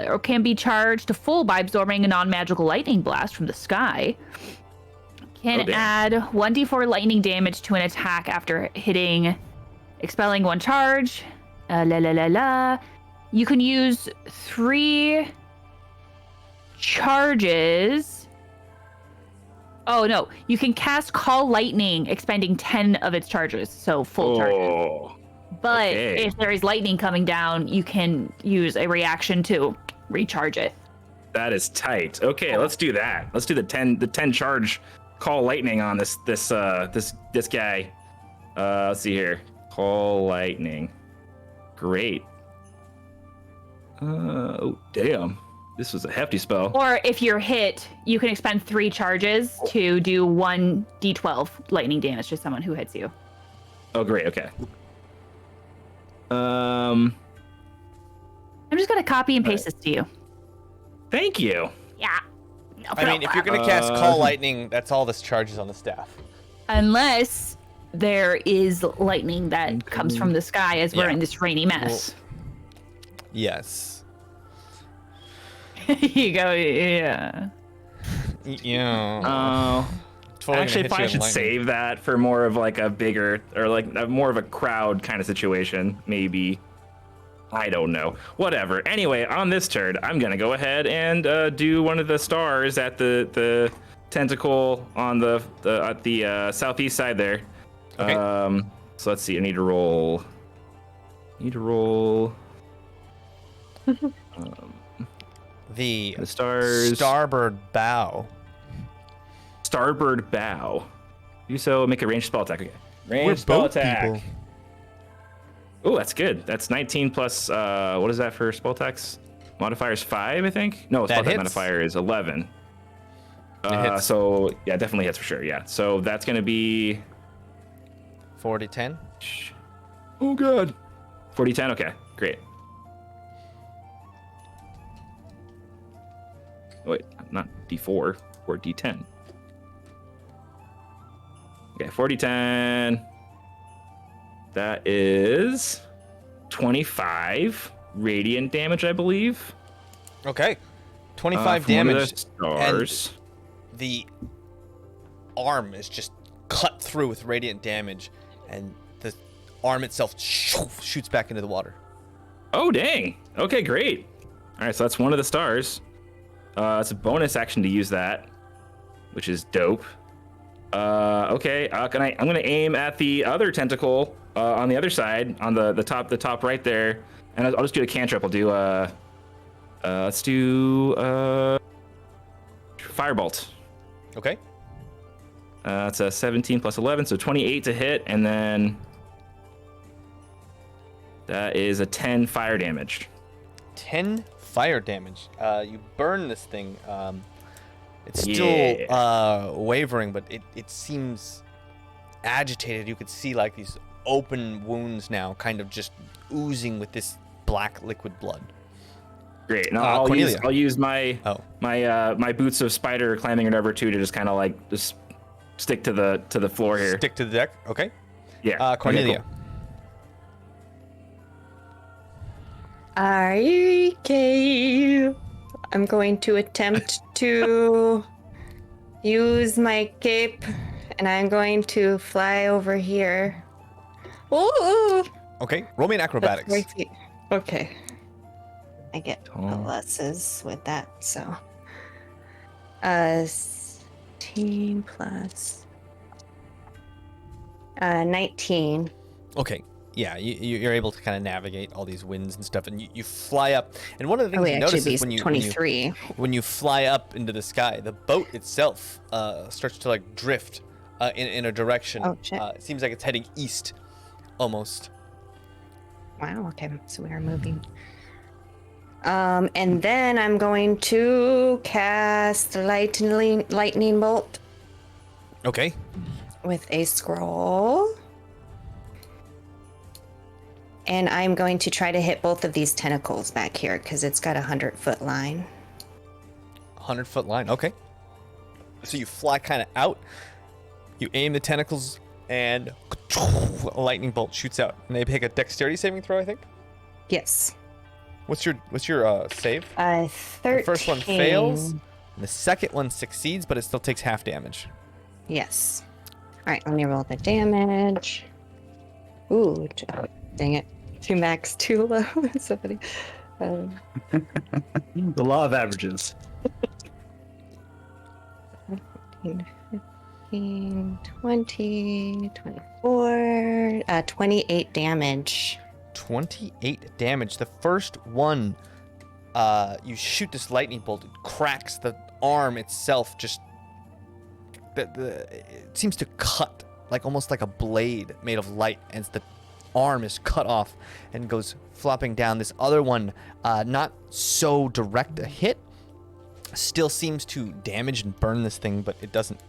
or can be charged to full by absorbing a non-magical lightning blast from the sky. Can add 1d4 lightning damage to an attack after expelling one charge. You can use 3 charges. Oh no, you can cast Call Lightning, expending 10 of its charges, so full charges. But if there is lightning coming down, you can use a reaction to recharge it. That is tight. Okay, let's do that. Let's do the 10 charge Call Lightning on this guy. Let's see here. Call Lightning. Great. Oh damn. This was a hefty spell. Or if you're hit, you can expend 3 charges to do 1d12 lightning damage to someone who hits you. Oh great, okay. I'm just gonna copy and paste this to you. Thank you. Yeah. No I mean, if you're gonna cast Call Lightning, that's all this charges on the staff. Unless there is lightning that comes from the sky as we're in this rainy mess. Yes. You go, yeah. Yeah. Oh. Actually, if I should save that for more of like a bigger, or like more of a crowd kind of situation, maybe. I don't know. Whatever. Anyway, on this turn, I'm gonna go ahead and do one of the stars at the tentacle on the southeast side there. Okay. So let's see. I need to roll. The stars. starboard bow. Starboard bow. Do so. Make a ranged spell attack. Okay. Ranged spell attack. Oh, that's good. That's 19 plus. What is that for spell attacks? Modifier is 5, I think. No, spell attack modifier is 11. So yeah, definitely hits for sure. Yeah. So that's gonna be 40-10. Oh god. 40-10. Okay, great. Wait, not D4 or D10. Okay, 40-10. That is 25 radiant damage, I believe. Okay. 25 damage. Stars. And the arm is just cut through with radiant damage, and the arm itself shoots back into the water. Oh, dang. Okay, great. All right, so that's one of the stars. It's a bonus action to use that, which is dope. Okay, I'm gonna aim at the other tentacle on the other side, on the top right there, and I'll just do a cantrip. I'll do let's do Firebolt. Okay. It's a 17 plus 11, so 28 to hit, and then that is a 10 fire damage. 10 fire damage. You burn this thing. It's still wavering, but it seems agitated. You could see like these open wounds now, kind of just oozing with this black liquid blood. Great. No, I'll use my my boots of spider climbing or whatever too to just kind of like just stick to the floor here. Stick to the deck. Okay. Yeah. Cornelia. Okay. I'm going to attempt to use my cape, and I'm going to fly over here. Ooh! Okay, roll me an acrobatics. Okay. I get pluses with that, so. 16 plus 19. Okay. Yeah, you're able to kind of navigate all these winds and stuff, and you fly up. And one of the things you notice is when you fly up into the sky, the boat itself starts to like drift in a direction. Oh, shit. It seems like it's heading east, almost. Wow, okay, so we are moving. And then I'm going to cast lightning bolt Okay. with a scroll. And I'm going to try to hit both of these tentacles back here because it's got a 100-foot line. 100-foot line. Okay. So you fly kind of out. You aim the tentacles, and a lightning bolt shoots out. And they pick a dexterity saving throw, I think. Yes. What's your save? 13. The first one fails. And the second one succeeds, but it still takes half damage. Yes. All right, let me roll the damage. Ooh, dang it. 2 max, 2 low. Somebody. The law of averages. 15, 20, 24, 28 damage. 28 damage. The first one, you shoot this lightning bolt. It cracks the arm itself. Just it seems to cut like almost like a blade made of light, and the arm is cut off and goes flopping down. This other one, not so direct a hit, still seems to damage and burn this thing, but it doesn't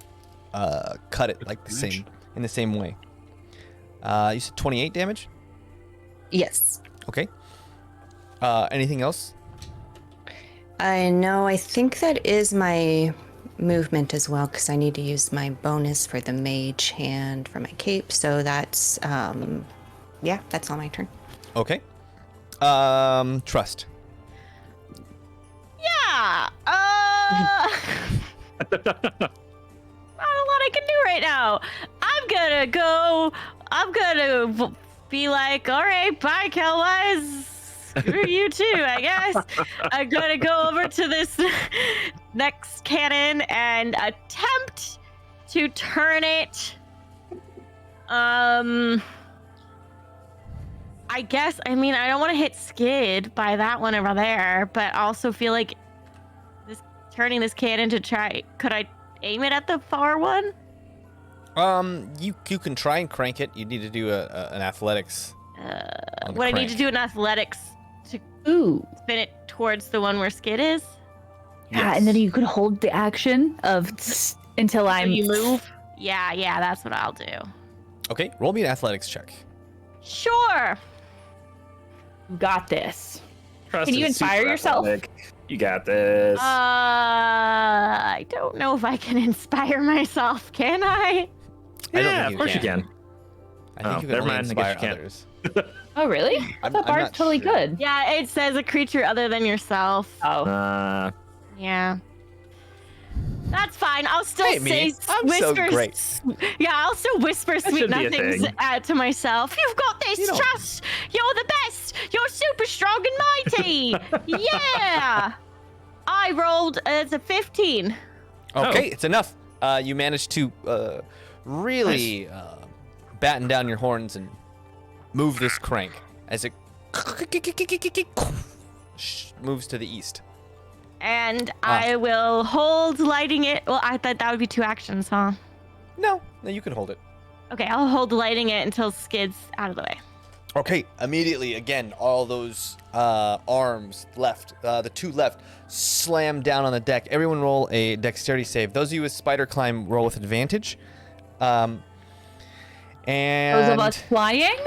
cut it like in the same way. You said 28 damage? Yes. Okay. Anything else? I know. I think that is my movement as well, because I need to use my bonus for the mage hand for my cape. So that's, yeah, that's all my turn. Okay. Trust. Yeah. Not a lot I can do right now. I'm gonna be like, all right, bye, Kelwise. Screw you too, I guess. I'm gonna go over to this next cannon and attempt to turn it. I guess, I mean, I don't want to hit Skid by that one over there, but also feel like turning this cannon to try. Could I aim it at the far one? You can try and crank it. You need to do an athletics. What I need to do in athletics to spin it towards the one where Skid is? Yeah, and then you could hold the action of until I'm. You move? Yeah, that's what I'll do. Okay, roll me an athletics check. Sure. Got this. Trust Can you is inspire super yourself? athletic. You got this. I don't know if I can inspire myself, can I? I don't Yeah, think of course you can. I think you can never only mind, I inspire guess you can't. others. Oh, really? I I'm thought Bard's not totally sure. good. Yeah, it says a creature other than yourself. Oh. Yeah. That's fine. I'll still Hey, say me. I'm so whispers. great. Yeah, I'll still whisper sweet should be a nothings thing. to myself. You've got this, You don't- Trust. You're the best. You're super strong and mighty. Yeah. I rolled as a 15. Okay, it's enough. You managed to really batten down your horns and move this crank as it moves to the east. And I will hold lighting it. Well, I thought that would be 2 actions, huh? No, you can hold it. Okay, I'll hold lighting it until Skid's out of the way. Okay, immediately, again, all those arms left, the 2 left, slam down on the deck. Everyone roll a dexterity save. Those of you with spider climb roll with advantage. And Those of us flying?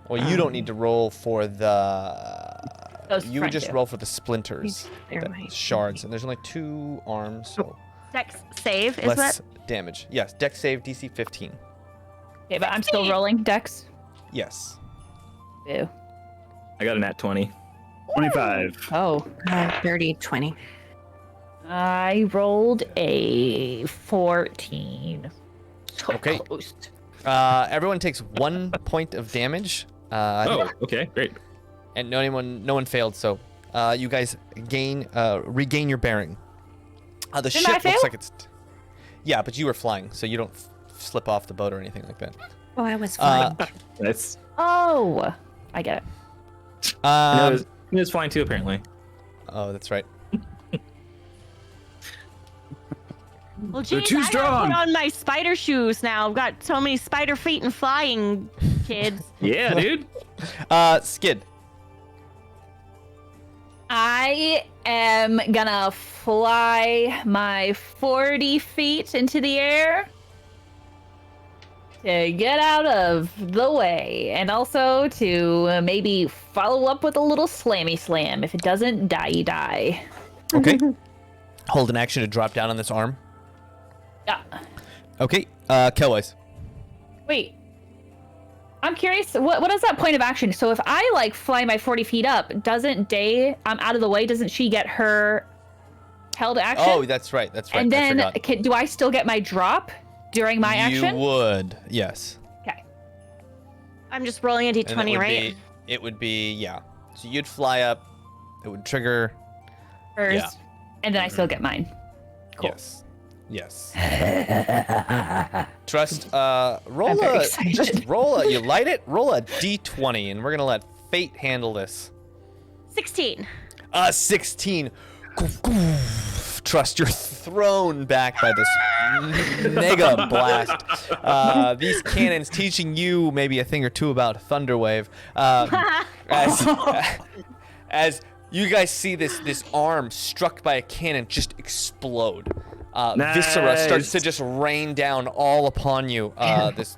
well, you don't need to roll for the. Those You would front just two. roll for the splinters, They're the my- shards, and there's only 2 arms, so Dex save is less what? damage. Yes, dex save DC 15. Okay, but I'm still rolling Dex. Yes. Ew. I got a nat 20. 25. Oh. Dirty 20. I rolled a 14. So Okay. close. Everyone takes 1 point of damage. I think- Oh, okay, great. and no one failed, so you guys regain your bearing. The Didn't ship I looks fail? like it's yeah, but you were flying, so you don't slip off the boat or anything like that. Oh, I was fine. That's Oh, I get it. it was flying too, apparently. Oh, that's right. Well, They're geez, too I gotta strong. put on my spider shoes now. I've got so many spider feet and flying kids. Yeah, dude. Skid. I am gonna fly my 40 feet into the air to get out of the way, and also to maybe follow up with a little slammy slam. If it doesn't, die. Okay. Hold an action to drop down on this arm. Yeah. Okay. Kelwise. Wait. I'm curious, what is that point of action? So if I, like, fly my 40 feet up, doesn't Daye, I'm out of the way, doesn't she get her held action? Oh, that's right. That's right. And I then, forgot. do I still get my drop during my action? You would, yes. Okay. I'm just rolling a And d20, right? It would be, yeah. So you'd fly up. It would trigger. Hers, Yeah. and then I still get mine. Cool. Yes. Trust. Roll I'm very a. excited. Just roll a. You light it. Roll a d20, and we're gonna let fate handle this. 16. 16. Trust, you're thrown back by this mega blast. These cannons teaching you maybe a thing or two about Thunderwave. As you guys see this arm struck by a cannon just explode. Viscera starts to just rain down all upon you. This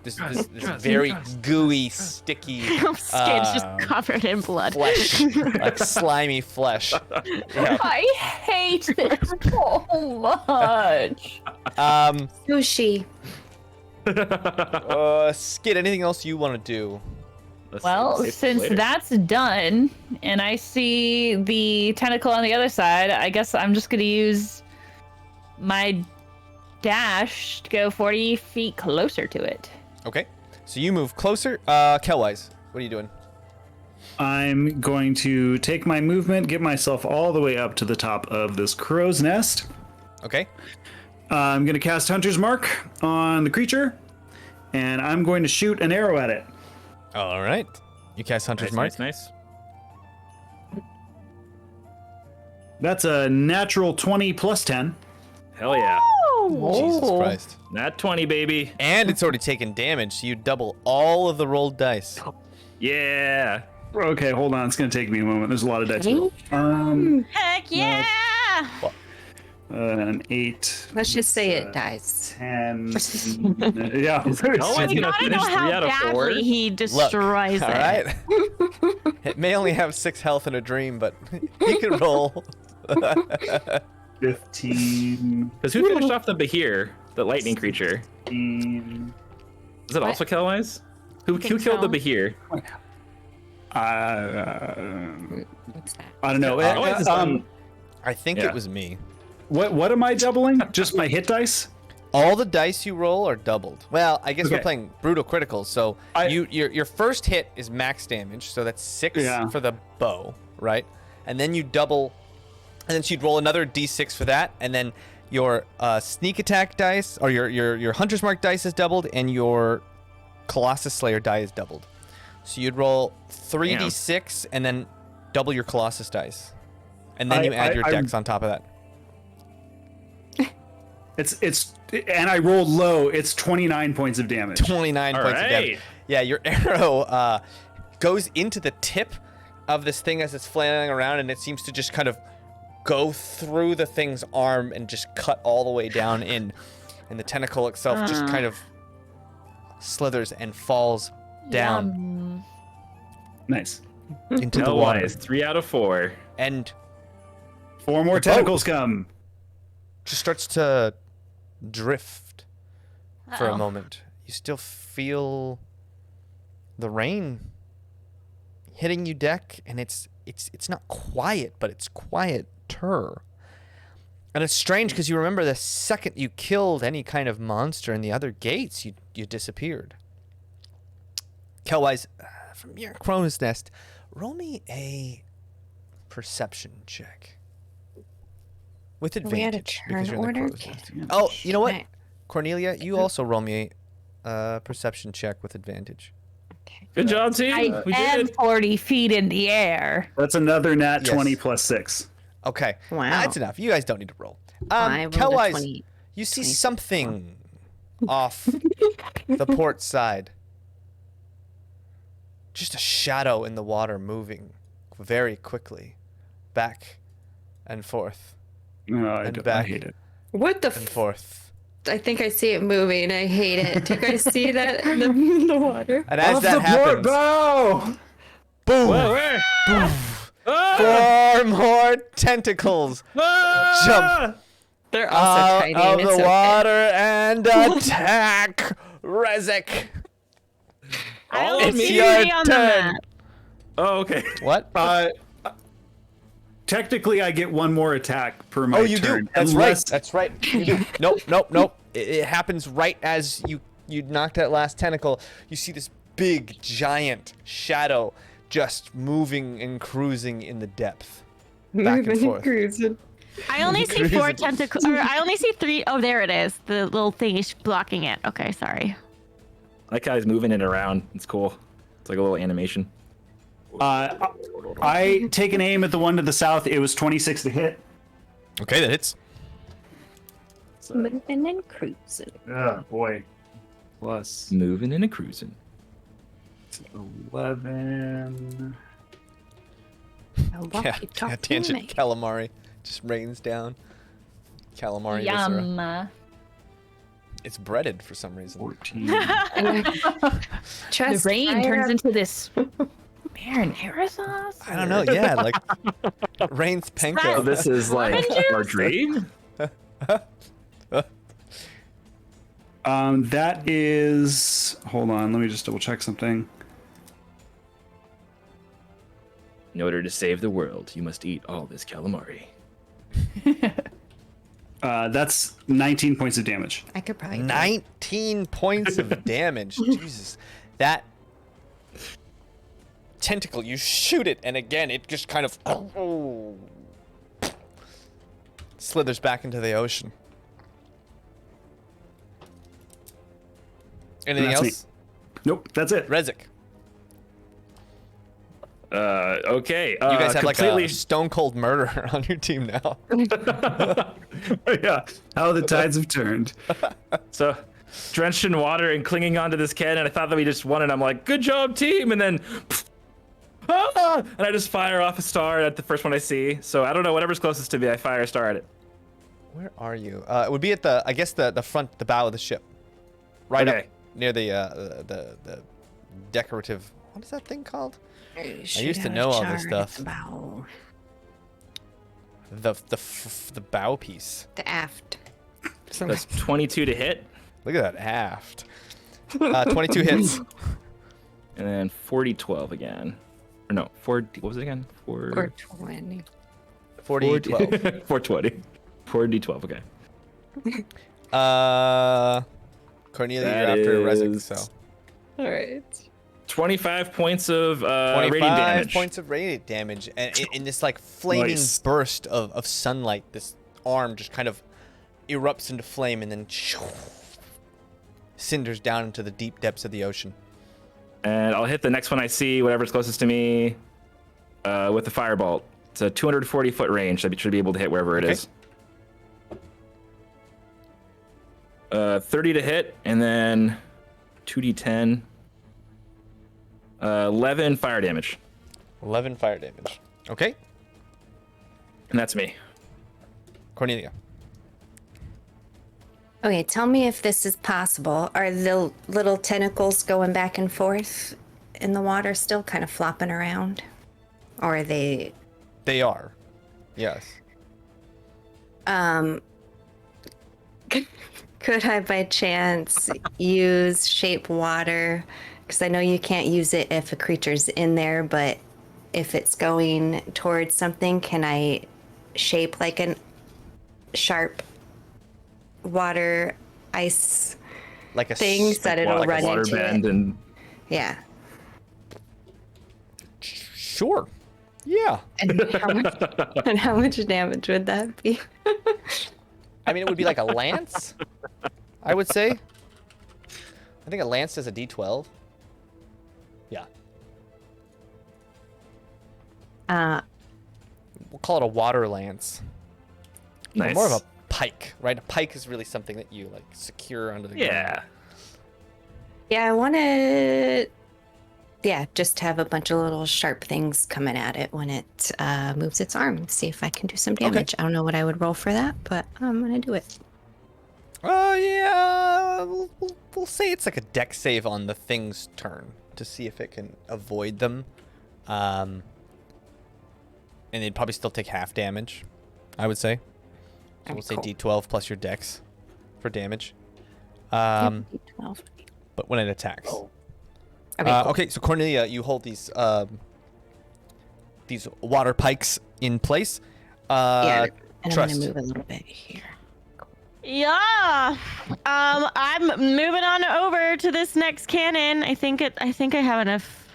very gooey, sticky Skin's just covered in blood. flesh, like slimy flesh. Yeah. I hate this so much. Sushi. Skid, anything else you want to do? Let's Well, save it since later. that's done, and I see the tentacle on the other side, I guess I'm just gonna use my dash to go 40 feet closer to it. Okay, so you move closer. Kelwise, what are you doing? I'm going to take my movement, get myself all the way up to the top of this crow's nest. Okay. I'm going to cast Hunter's Mark on the creature, and I'm going to shoot an arrow at it. All right. You cast Hunter's Mark. Nice. That's a natural 20 plus 10. Hell yeah. Jesus Christ. Nat 20, baby. And it's already taken damage, so you double all of the rolled dice. Yeah. Okay, hold on. It's going to take me a moment. There's a lot of dice. to roll. Heck yeah! An 8. Let's just say it dies. 10. yeah. No one's You gonna gotta know finish 3 how out of 4. badly he Look, destroys all it. right. It may only have 6 health in a dream, but he can roll. 15. Because who finished off the Bahir, the lightning creature? 15. Is it also Kelwise? Who think killed the so. Bahir? What's that? I don't know. Kelwise is done. I think Yeah. it was me. What am I doubling? Just my hit dice? All the dice you roll are doubled. Well, I guess we're Okay. playing brutal criticals, so your first hit is max damage, so that's 6 Yeah. for the bow, right? And then you double, and then she'd roll another d6 for that, and then your sneak attack dice or your Hunter's Mark dice is doubled, and your Colossus Slayer die is doubled. So you'd roll 3d6 and then double your Colossus dice, and then you add your dex on top of that. It's and I rolled low. It's 29 points of damage. 29 All points of damage. right. Yeah, your arrow goes into the tip of this thing as it's flailing around, and it seems to just kind of go through the thing's arm and just cut all the way down in. And the tentacle itself just kind of slithers and falls down Nice. into the water. Kelwise, 3 out of 4. And 4 more tentacles come. just starts to drift for a Uh-oh. moment. You still feel the rain hitting you deck, and it's not quiet, but it's quieter. And it's strange because you remember the second you killed any kind of monster in the other gates, you disappeared. Kelwise, from your crow's nest, roll me a perception check. With Are we at a advantage. turn because you're in the order? crow's nest. Okay. Oh, you know what? Okay. Cornelia, you also roll me a perception check with advantage. Okay. Good job, team. I We am did it. 40 feet in the air. That's another nat Yes. 20 plus 6. Okay. Wow. That's enough. You guys don't need to roll. I rolled a Kelwise, 20. you see 24. something off the port side. just a shadow in the water moving very quickly, back and forth I back hate it. What the and forth. I think I see it moving. I hate it. Do you guys see that in the water? And as that happens, bow! boom, Where? four more tentacles jump They're also out tiny. of It's the okay. water and attack Rezek. I All only of It's see your three on the turn. map. Oh, okay. What? Technically, I get one more attack per my Oh, you turn. do. That's unless- right. That's right. You do. Nope. It happens right as you knocked that last tentacle. You see this big, giant shadow just moving and cruising in the depth, back and forth. Cruising. I only see four tentacles. Or I only see three. Oh, there it is. The little thing is blocking it. Okay, sorry. I like how he's moving it around. It's cool. It's like a little animation. I take an aim at the one to the south. It was 26 to hit. Okay, that hits. Moving and cruising. Oh boy. Plus Moving and a cruising. 11. Yeah, tangent calamari just rains down. Calamari viscera. Yum. It's breaded for some reason. 14. The rain turns into this marinara sauce. I don't know. Yeah, like rain's panko. So this is like our dream? That is. Hold on. Let me just double check something. In order to save the world, you must eat all this calamari. That's 19 points of damage. I could probably. do it. 19 points of damage. Jesus, that tentacle. You shoot it, and again, it just kind of slithers back into the ocean. Anything That's me. else? Nope. That's it. Rezek, Okay. you guys have completely... like a stone cold murderer on your team now. Yeah. How the tides have turned. So, drenched in water and clinging onto this cannon, I thought that we just won, and I'm like, good job, team! And then, and I just fire off a star at the first one I see. So I don't know, whatever's closest to me, I fire a star at it. Where are you? It would be at the, I guess the front, the bow of the ship, right up Okay. near the decorative. What is that thing called? I used to know all this stuff. Bow. The bow piece. The aft. That's 22 to hit, Look at that aft. 22 hits. and then 40-12 again. Or no, 40, what was it again? Or 20. 40, 12. 420. 40-12, okay. Cornelia, That you're after is- Rezek, so. All right. 25 points of 25 radiant damage. points of radiant damage. And in this like flaming Nice. burst of sunlight, this arm just kind of erupts into flame and then cinders down into the deep depths of the ocean. And I'll hit the next one I see, whatever's closest to me, with the Firebolt. It's a 240-foot range. I should be able to hit wherever it Okay. is. 30 to hit, and then 2d10. 11 fire damage. 11 fire damage. Okay, And that's me. Cornelia. Okay, tell me if this is possible. Are the little tentacles going back and forth in the water still, kind of flopping around? Or are they... They are. Yes. Could I, by chance, use shape water? Because I know you can't use it if a creature's in there, but if it's going towards something, can I shape like an sharp water ice Like a things that it'll Like run a water into bend, it? and Yeah. Sure. Yeah. And how much damage would that be? I mean, it would be like a lance, I would say. I think a lance does a D12. Yeah. We'll call it a water lance. Or nice. more of a pike, right? A pike is really something that you like secure under the ground. Yeah. Yeah, I want to Yeah, just have a bunch of little sharp things coming at it when it moves its arm. See if I can do some damage. I don't know what I would roll for that, but I'm gonna do it. Yeah, we'll say it's like a deck save on the thing's turn to see if it can avoid them. And they'd probably still take half damage, I would say. So we'll say Cool. D12 plus your dex for damage. D12. But when it attacks. Okay, cool. Okay, so Cornelia, you hold these water pikes in place. Yeah, and Trust. I'm gonna move a little bit here. Yeah. I'm moving on over to this next cannon. I think I have enough.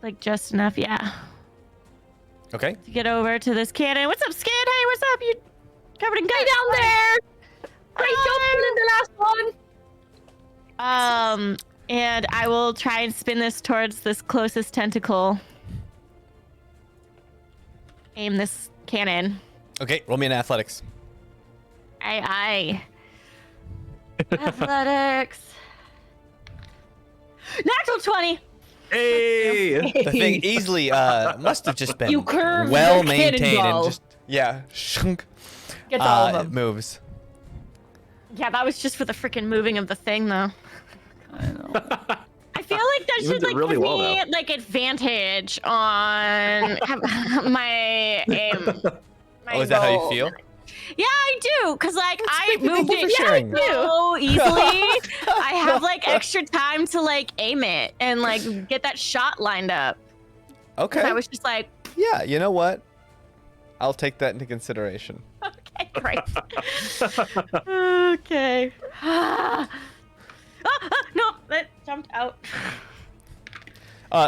Like just enough, yeah. Okay. To get over to this cannon. What's up, Skid? Hey, what's up? You covered in guts. down there. Great job in the last one. And I will try and spin this towards this closest tentacle. Aim this cannon. Okay, roll me an athletics. Aye. Athletics. Natural 20. Hey! The thing easily must have just been You curved well the maintained and cannonball. just shunk. Gets all of It them. moves. Yeah, that was just for the freaking moving of the thing, though. I know. I feel like that You should moved it like really give well, me though. like advantage on my aim. Oh, is that how you feel? Yeah, I do, cause like I Thank you moved for it sharing. so easily. I have like extra time to like aim it and like get that shot lined up. Okay. I was just like, Yeah, you know what? I'll take that into consideration. okay, great. Okay. No, that jumped out.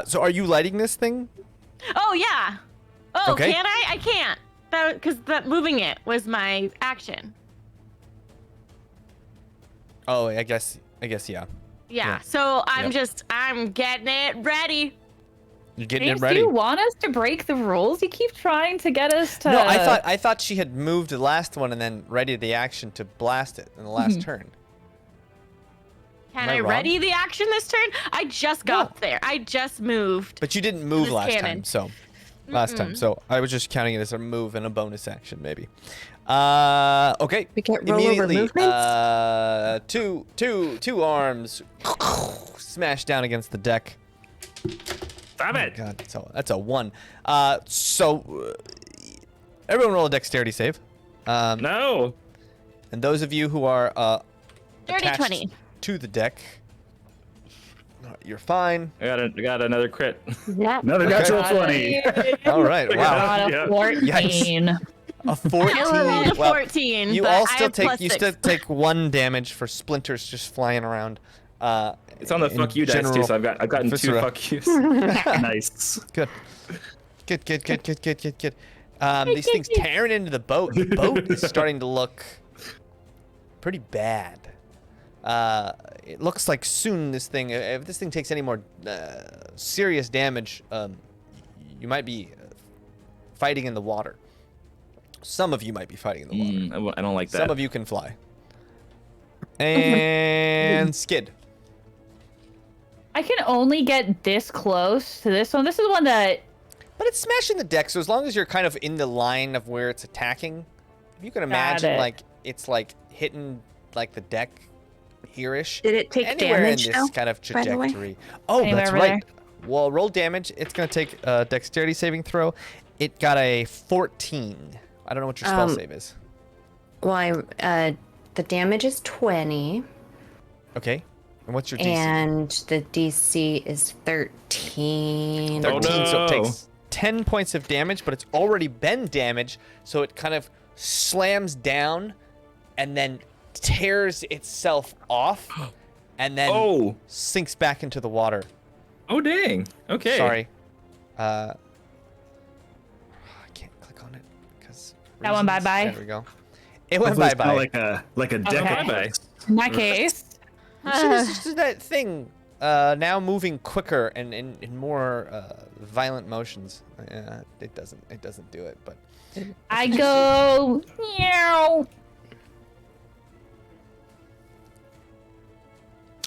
So are you lighting this thing? Oh yeah. Oh, Okay. can I? I can't. Because that moving it was my action. Oh, I guess yeah. Yeah. So I'm Yep. I'm getting it ready. You're getting James, it ready. do you want us to break the rules? You keep trying to get us to. No, I thought she had moved the last one and then readied the action to blast it in the last turn. Can Am I I wrong? ready the action this turn? I just got there. I just moved. But you didn't move This last cannon. time, so so I was just counting it as a move and a bonus action, maybe. Okay. We get rollover Immediately, movements? two arms smash down against the deck. Stop Oh it! God, that's a 1. Everyone roll a dexterity save. No! And those of you who are Dirty attached 20. to the deck, you're fine. I got another crit. Yeah. Another natural Got 20. All right, wow. Got Yeah. a 14. A 14. I rolled a Well, 14. you but all I still have plus take 6. 1 damage for splinters just flying around. It's on the in fuck you dice too, general so I've gotten 2 viscera. fuck yous. Nice. Good. These things tearing into the boat. The boat is starting to look pretty bad. It looks like soon this thing, if this thing takes any more serious damage, you might be fighting in the water. Some of you might be fighting in the water. I don't like that. Some of you can fly. And Skid. I can only get this close to this one. This is one that. But it's smashing the deck, so as long as you're kind of in the line of where it's attacking, if you can imagine, it. like, it's, like, hitting, like, the deck here-ish. Did it take Anywhere damage in this though, kind of by the way? trajectory. Oh, Anywhere that's over right. Well, roll damage. It's going to take a dexterity saving throw. It got a 14. I don't know what your spell save is. Well, the damage is 20, Okay. And what's your DC? and the DC is 13. 13, Oh, so it no. takes 10 points of damage, but it's already been damaged, so it kind of slams down and then tears itself off and then Oh! sinks back into the water. Oh, dang. Okay. Sorry. I can't click on it because That one bye-bye? There we go. It went Hopefully it's bye-bye. not like a deck. Okay. of Bye-bye. In that case. You should have just did that thing now moving quicker and in more violent motions. It doesn't do it, but I go. Meow.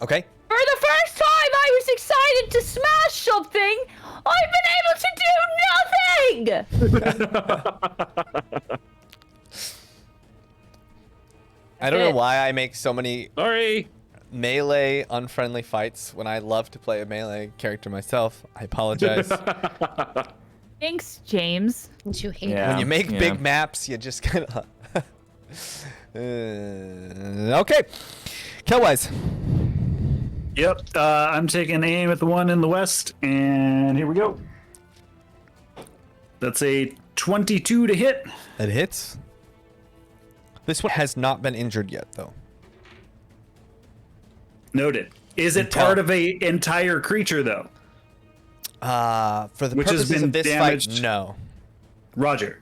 okay. For the first time, I was excited to smash something, I've been able to do nothing! I don't know why I make so many Sorry. melee unfriendly fights when I love to play a melee character myself. I apologize. Thanks, James. Did you hate Yeah. When you make big maps, you just kind of. Okay. Killwise. Yep. I'm taking aim at the one in the west, and here we go. That's a 22 to hit. It hits. This one has not been injured yet, though. Noted. Is it part of a entire creature, though? For the Which has purposes been of this damaged. fight, no. Roger.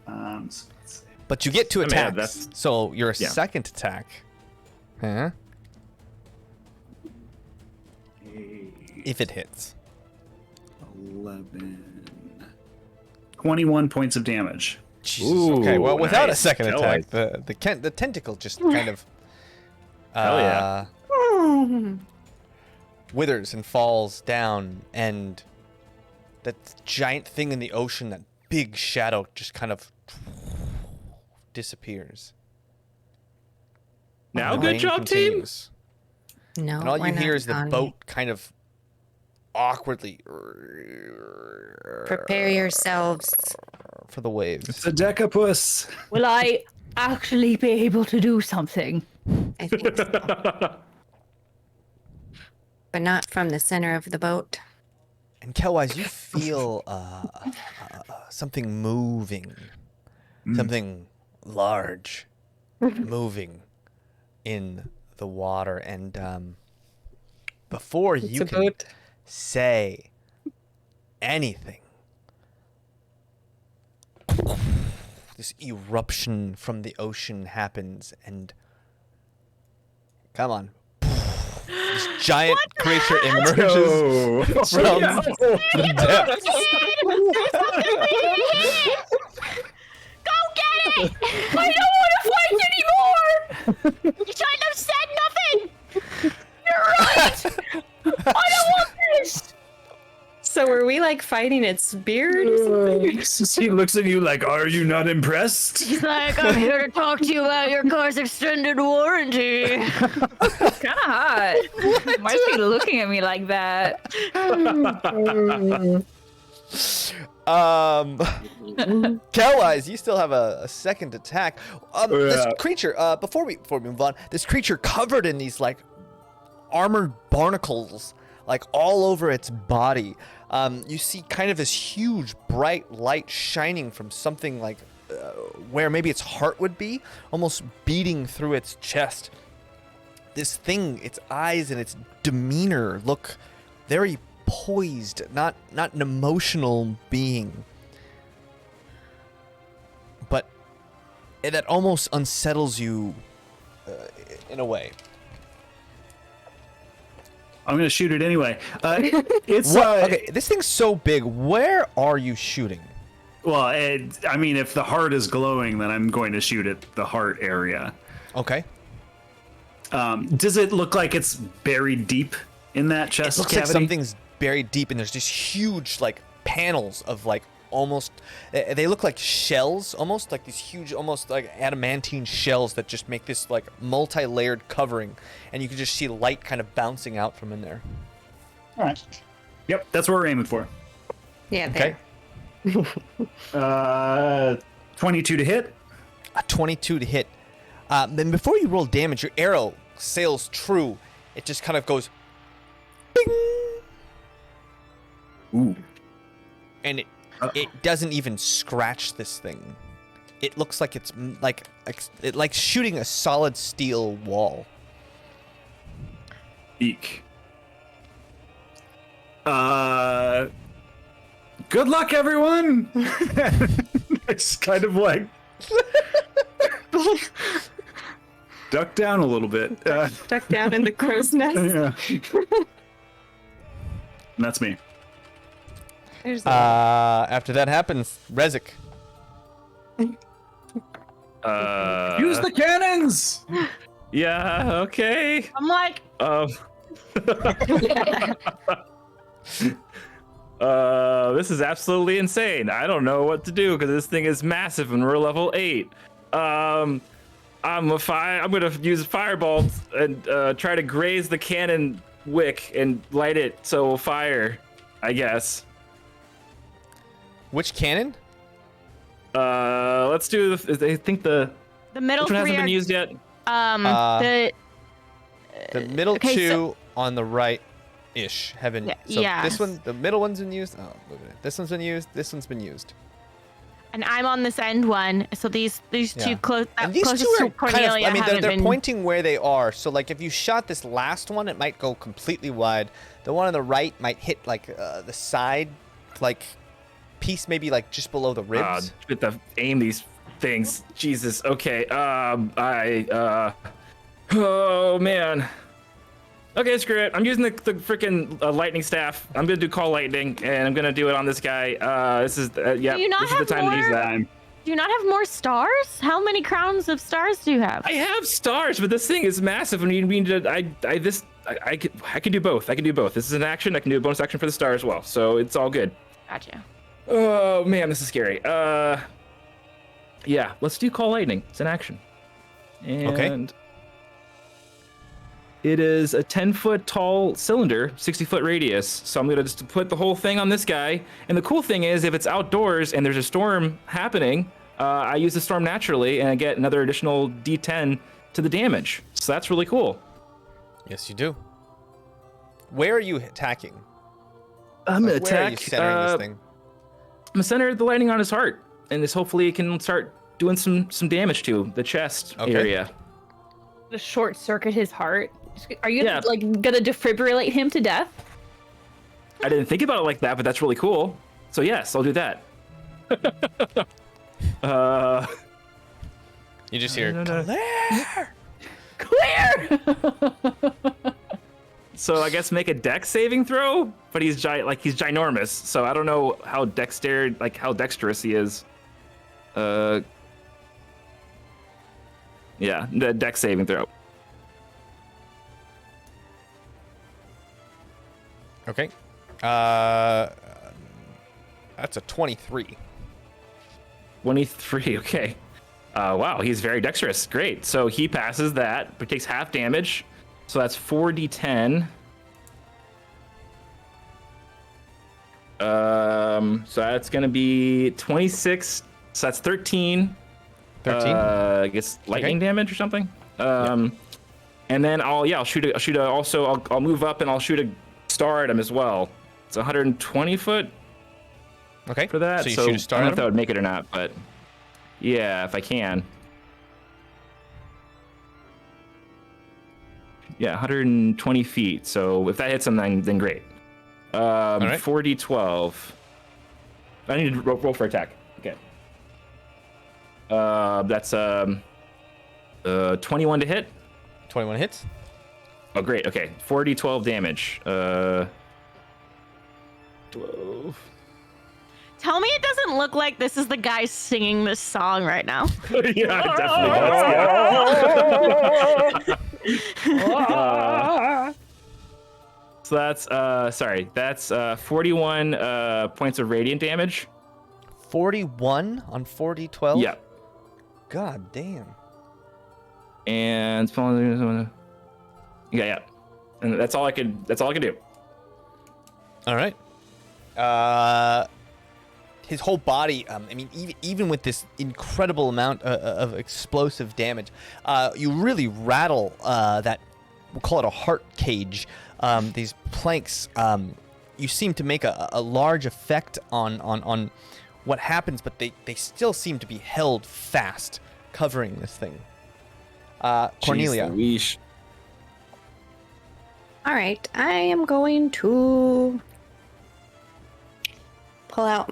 So let's see. But you get two I mean, attacks, that's- so your yeah. second attack. Huh? If it hits. 11. 21 points of damage. Jesus. Ooh, Okay. Well, without a nice. second Hell, attack, the tentacle just kind of Hell yeah. withers and falls down, and that giant thing in the ocean, that big shadow, just kind of disappears. Now, The good rain job, continues. No, And all we're you hear not is the on boat kind of awkwardly Prepare yourselves. for the waves. It's a decapus. Will I actually be able to do something? I think so. But not from the center of the boat. And Kelwise, you feel something moving, something large moving in the water, and before you a can boat. say anything, this eruption from the ocean happens, and come on. This giant creature emerges from the depths. Go get it! I don't want to fight anymore! You shouldn't have said nothing! You're right! I don't want this! So were we like fighting its beard? He looks at you like, are you not impressed? He's like, I'm here to talk to you about your car's extended warranty. Kind of hot. Why is he looking at me like that? Kelwise, you still have a second attack. This Yeah. creature, before we move on, this creature covered in these like armored barnacles, like all over its body. You see kind of this huge bright light shining from something like where maybe its heart would be, almost beating through its chest. This thing, its eyes and its demeanor look very poised, not an emotional being. But that almost unsettles you in a way. I'm going to shoot it anyway. It's Okay, this thing's so big. Where are you shooting? well, I mean, if the heart is glowing, then I'm going to shoot at the heart area. Okay. Does it look like it's buried deep in that chest It looks cavity? like something's buried deep, and there's these huge, like, panels of, like, almost... They look like shells, almost, like these huge, almost, like, adamantine shells that just make this, like, multi-layered covering, and you can just see light kind of bouncing out from in there. All right. Yep, that's what we're aiming for. Yeah, Okay. there. 22 to hit. A 22 to hit. Then before you roll damage, your arrow sails true. It just kind of goes... Bing! Ooh. And it doesn't even scratch this thing. It looks like it's like shooting a solid steel wall. Eek. Good luck, everyone. It's kind of like duck down a little bit. Stuck down in the crow's nest. Yeah. And that's me. There's After that happens, Rezik. Use the cannons. Yeah. Okay. I'm like, This is absolutely insane. I don't know what to do because this thing is massive and we're level 8. I'm gonna use Firebolt and try to graze the cannon wick and light it so it'll fire, I guess. Which cannon? Let's do. I think the middle which one three hasn't been are used yet. The middle okay, two so- on the right-ish haven't. So Yeah. this one, the middle one's been used. Oh, moving it. This one's been used. This one's been used. and I'm on this end one. So these Yeah. two And these closest two to are kind of. Cornelia I mean, haven't they're been. pointing where they are. So like, if you shot this last one, it might go completely wide. The one on the right might hit like the side, like piece, maybe like just below the ribs. With the aim these things. Jesus. Okay. Oh man. Okay, screw it. I'm using the freaking lightning staff. I'm gonna do call lightning, and I'm gonna do it on this guy. This is yeah. Do you not This is the have time to use more? that. Do you not have more stars? How many crowns of stars do you have? I have stars, but this thing is massive, and you need to. I can do both. I can do both. This is an action. I can do a bonus action for the star as well. So it's all good. Gotcha. Oh man, this is scary. Yeah, let's do call lightning. It's an action. And Okay. it is a 10-foot tall cylinder, 60-foot radius. So I'm gonna just put the whole thing on this guy. And the cool thing is, if it's outdoors and there's a storm happening, I use the storm naturally, and I get another additional D10 to the damage. So that's really cool. Yes, you do. Where are you attacking? I'm gonna Like, where are you attack. centering this thing? I'm gonna center the lightning on his heart, and this hopefully can start doing some damage to the chest Okay. area. To short circuit his heart. Are you Yeah. like gonna defibrillate him to death? I didn't think about it like that, but that's really cool. So yes, I'll do that. You just hear. no, no. Claire! Clear. So I guess make a dex saving throw, but he's he's ginormous. So I don't know how dexterous he is. Yeah, the dex saving throw. Okay. That's a 23. 23. Okay. Wow, he's very dexterous. Great. So he passes that, but takes half damage. So that's 4d10. So that's gonna be 26. So that's 13. 13. I guess lightning damage or something. And then I'll move up and I'll shoot a star at him as well. It's 120 foot Okay. for that. So you So shoot a I star don't know at if that him? would make it or not, but yeah, if I can. Yeah, 120 feet. So if that hits him, then great. right. 4d12. I need to roll for attack. Okay. That's 21 to hit. 21 hits. Oh, great. Okay, 4d12 damage. 12. Tell me it doesn't look like this is the guy singing this song right now. Yeah, it definitely does. Yeah. So that's 41 points of radiant damage. 41 on 4d12? Yeah. God damn. And yeah. And that's all I could do. All right. His whole body, I mean, even with this incredible amount of explosive damage, you really rattle that, we'll call it a heart cage. These planks, you seem to make a large effect on what happens, but they still seem to be held fast, covering this thing. Cornelia. Jeez Louise. All right, I am going to pull out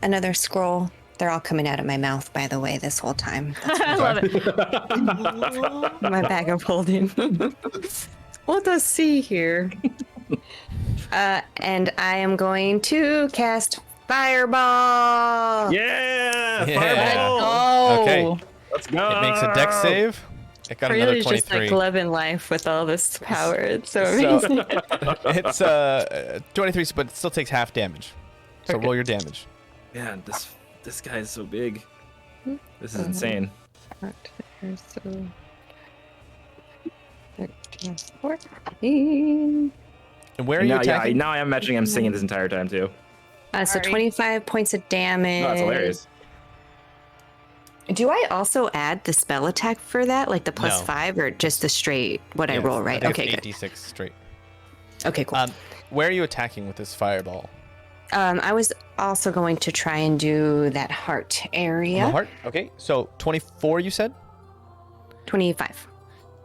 another scroll. They're all coming out of my mouth, by the way, this whole time. I love it. My bag of holding. Let us see here. And I am going to cast Fireball. Yeah, Yeah. Firebolt. Oh. Okay. Let's go. It makes a dex save. It got another Really 23. just like loving life with all this power. It's so So- amazing. It's 23, but it still takes half damage. So Okay. roll your damage. Man, this guy is so big. This is insane. So 13, 14. And where are you Now, yeah, attacking? now I am imagining him singing this entire time too. So Sorry. 25 points of damage. No, that's hilarious. Do I also add the spell attack for that, like the No. +5, or just the straight what I Yeah, roll, right? think Okay, it's good. 8d6 straight. Okay, cool. Where are you attacking with this fireball? I was also going to try and do that heart On area. the heart? Okay, so 24 you said? 25.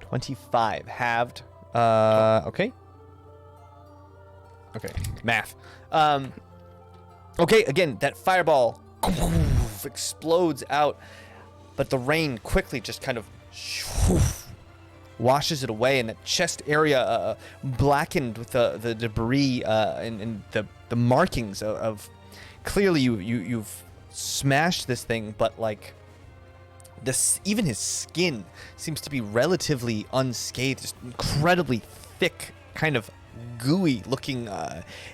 25 halved. Okay. Okay, math. Okay, again, that fireball explodes out, but the rain quickly just kind of washes it away, and that chest area blackened with the debris and the markings of clearly you've smashed this thing, but like this, even his skin seems to be relatively unscathed, just incredibly thick, kind of gooey looking.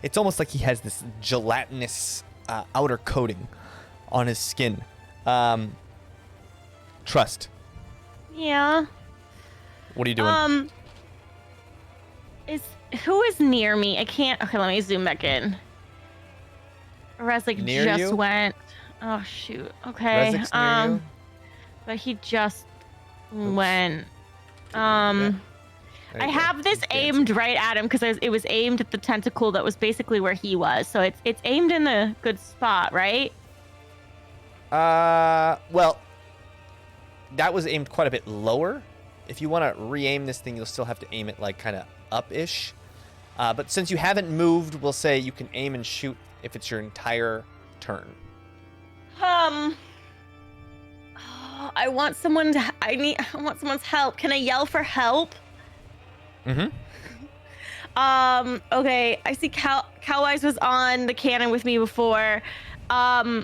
It's almost like he has this gelatinous outer coating on his skin. Trust. Yeah. What are you doing? Who is near me? I can't. Okay, let me zoom back in. Resnick Near just you? went. Oh shoot. Okay. Resnick's near you? But he just Oops. went. There I you go. have this He's dancing. aimed right at him because it was aimed at the tentacle that was basically where he was. So it's aimed in the good spot, right? Well, that was aimed quite a bit lower. If you want to re-aim this thing, you'll still have to aim it like kind of up-ish. But since you haven't moved, we'll say you can aim and shoot if it's your entire turn. I want someone to. I want someone's help. Can I yell for help? Mm-hmm. Okay. I see Cowwise was on the cannon with me before. I'm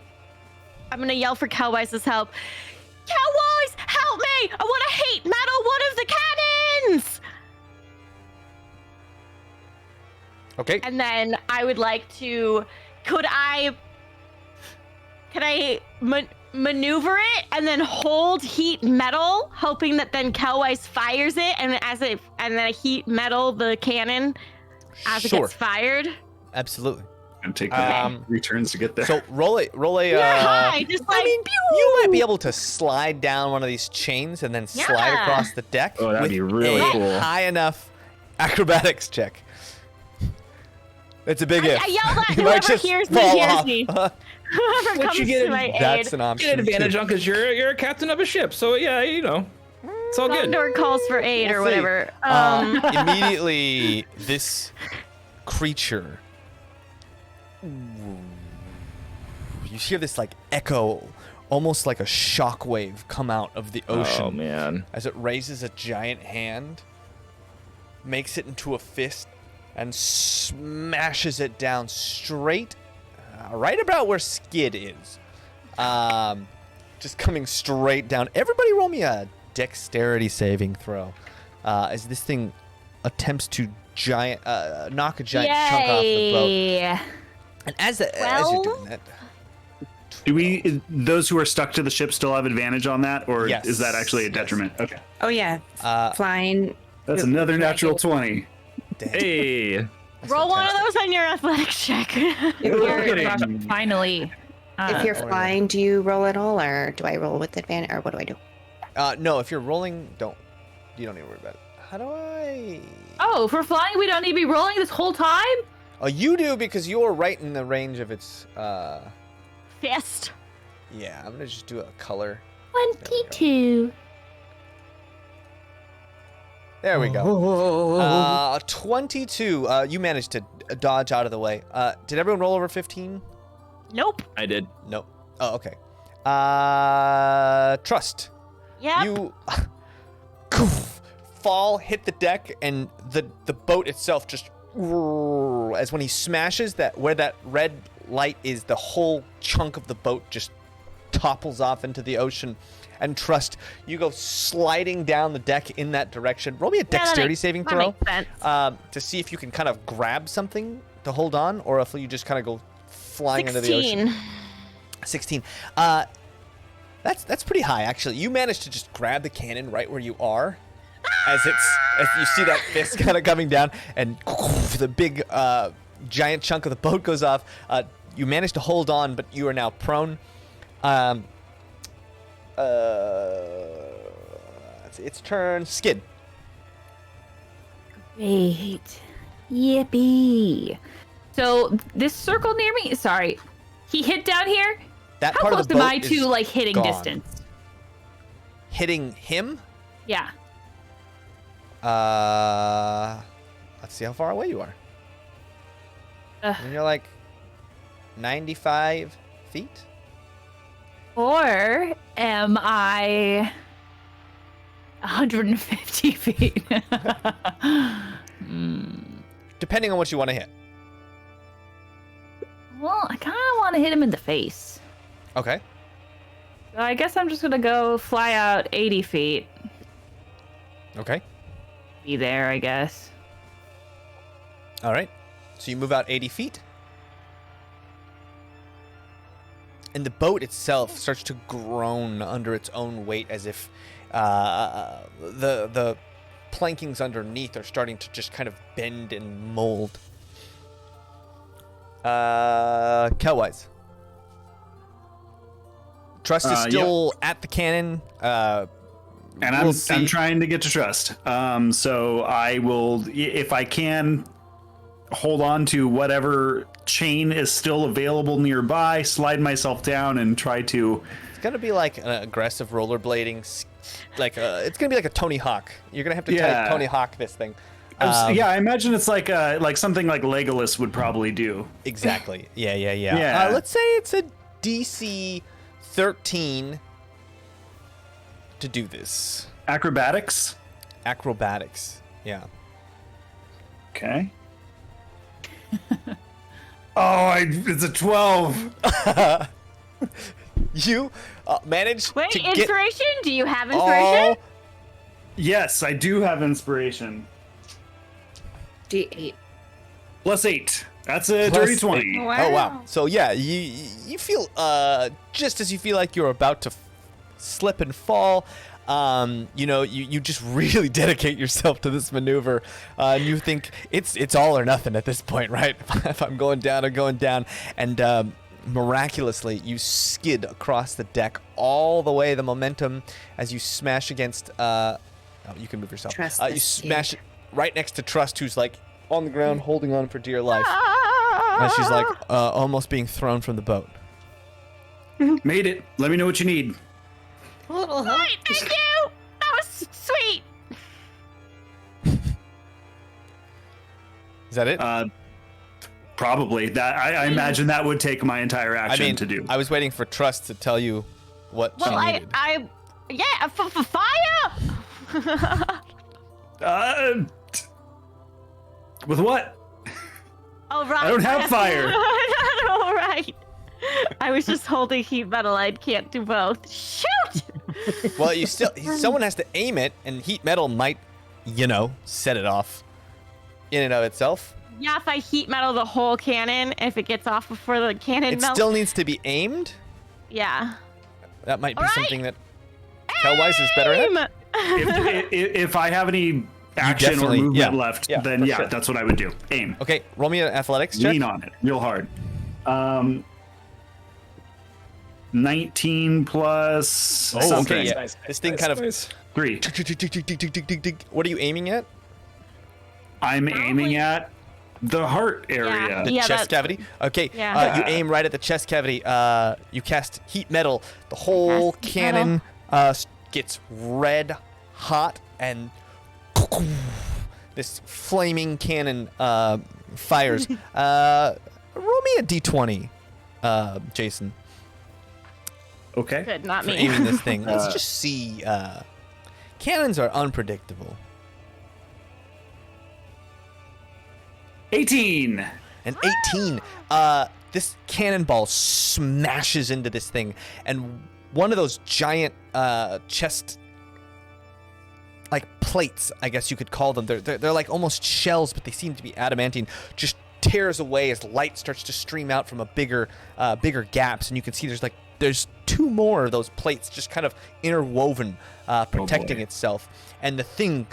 gonna yell for Cowwise's help. Cowwise, help me! I want to hate metal one of the cannons. Okay. And then I would like to. Can I maneuver it and then hold heat metal, hoping that then Cowwise fires it, and then I heat metal the cannon as it Sure. gets fired? Absolutely. And take Um, returns to get there. So roll a. Yeah, hi, just like You might be able to slide down one of these chains and then slide Yeah. across the deck. Oh, that'd with be really a cool. high enough acrobatics check. It's a big if. I yell at You might whoever just hears me fall hears off. me. Whoever What comes you get to my That's aid. an option. Get an advantage too. on because you're a captain of a ship, so yeah, you know, it's all good. Condor calls for aid or We'll see. whatever. Immediately, this creature. You hear this like echo, almost like a shockwave, come out of the ocean Oh man. as it raises a giant hand, makes it into a fist, and smashes it down straight, right about where Skid is. Just coming straight down. Everybody roll me a dexterity saving throw as this thing attempts to knock a giant chunk off the boat. Yay. And as you're doing that, Do those who are stuck to the ship still have advantage on that, or Yes. is that actually a Yes. detriment? Okay. Oh, yeah. Flying. That's another natural 20. Hey. Roll one of those on your athletics check. Finally. If you're oh, yeah. flying, do you roll at all, or do I roll with advantage, or what do I do? No, if you're rolling, you don't need to worry about it. How do I? Oh, for flying, we don't need to be rolling this whole time? Oh, you do because you're right in the range of its. Fist. Yeah, I'm gonna just do a color. 22. There we Oh. go. 22. You managed to dodge out of the way. Did everyone roll over 15? Nope. I did. Nope. Oh, okay. Trust. Yep. You fall, hit the deck, and the boat itself just as when he smashes that where that red light is, the whole chunk of the boat just topples off into the ocean. And Trust, you go sliding down the deck in that direction. Roll me a dexterity saving throw to see if you can kind of grab something to hold on, or if you just kind of go flying into the ocean. 16. That's pretty high, actually. You managed to just grab the cannon right where you are, as you see that fist kind of coming down, and the big giant chunk of the boat goes off. You managed to hold on, but you are now prone. It's turn. Skid. Great. Yippee. So this circle near me, sorry, he hit down here? That How part close of the boat am I is to like hitting gone. distance? Hitting him? Yeah. Let's see how far away you are. Ugh. And you're like 95 feet? Or am I 150 feet? Depending on what you want to hit. Well, I kind of want to hit him in the face. Okay. So I guess I'm just going to go fly out 80 feet. Okay. Be there, I guess. All right. So you move out 80 feet. And the boat itself starts to groan under its own weight, as if the plankings underneath are starting to just kind of bend and mold. Kelwise. Trust is still at the cannon. And I'm trying to get to Trust. So I will, if I can, hold on to whatever chain is still available nearby, slide myself down, and try to. It's gonna be like an aggressive rollerblading, it's gonna be like a Tony Hawk. You're gonna have to Tony Hawk this thing. Yeah, I imagine it's like something like Legolas would probably do. Exactly. Yeah. Let's say it's a DC 13 to do this. Acrobatics. Yeah. Okay. It's a 12. You managed Wait, to get inspiration? Do you have inspiration? Yes, I do have inspiration. D8. Plus 8. That's a Plus dirty 20. Wow. Oh wow. So yeah, you feel just as you feel like you're about to slip and fall, you just really dedicate yourself to this maneuver. And you think it's all or nothing at this point, right? If I'm going down, I'm going down. And miraculously, you skid across the deck all the way. The momentum as you smash against. You can move yourself. Trust You this smash kid. it right next to Trust, who's like on the ground, holding on for dear life. And she's like almost being thrown from the boat. Made it. Let me know what you need. Right, thank you. That was sweet. Is that it? Probably. That I imagine that would take my entire action to do. I was waiting for Trust to tell you what Well, she needed. for fire. With what? Oh right. I don't have fire. All right. I was just holding heat metal. I can't do both. Shoot! Well, someone has to aim it, and heat metal might, set it off in and of itself. Yeah, if I heat metal the whole cannon, if it gets off before the cannon It melts. still needs to be aimed. Yeah. That might be All right. something that Kelwise is better at. If I have any action or movement left, then sure. that's what I would do. Aim. Okay, roll me an athletics check. Lean on it real hard. 19 plus something. Okay, yeah. This thing kind of 3. What are you aiming at? I'm aiming at the heart area. The chest cavity. Okay. Yeah. You aim right at the chest cavity. You cast heat metal. The whole Cast heat cannon gets red hot, and this flaming cannon fires. Roll me a d20, Jason. Okay. Good, not For me. aiming this thing. Let's just see. Cannons are unpredictable. 18. And 18. this cannonball smashes into this thing, and one of those giant chest like plates, I guess you could call them. They're like almost shells, but they seem to be adamantine. Just tears away as light starts to stream out from a bigger gaps, and you can see there's two more of those plates just kind of interwoven, protecting itself, and the thing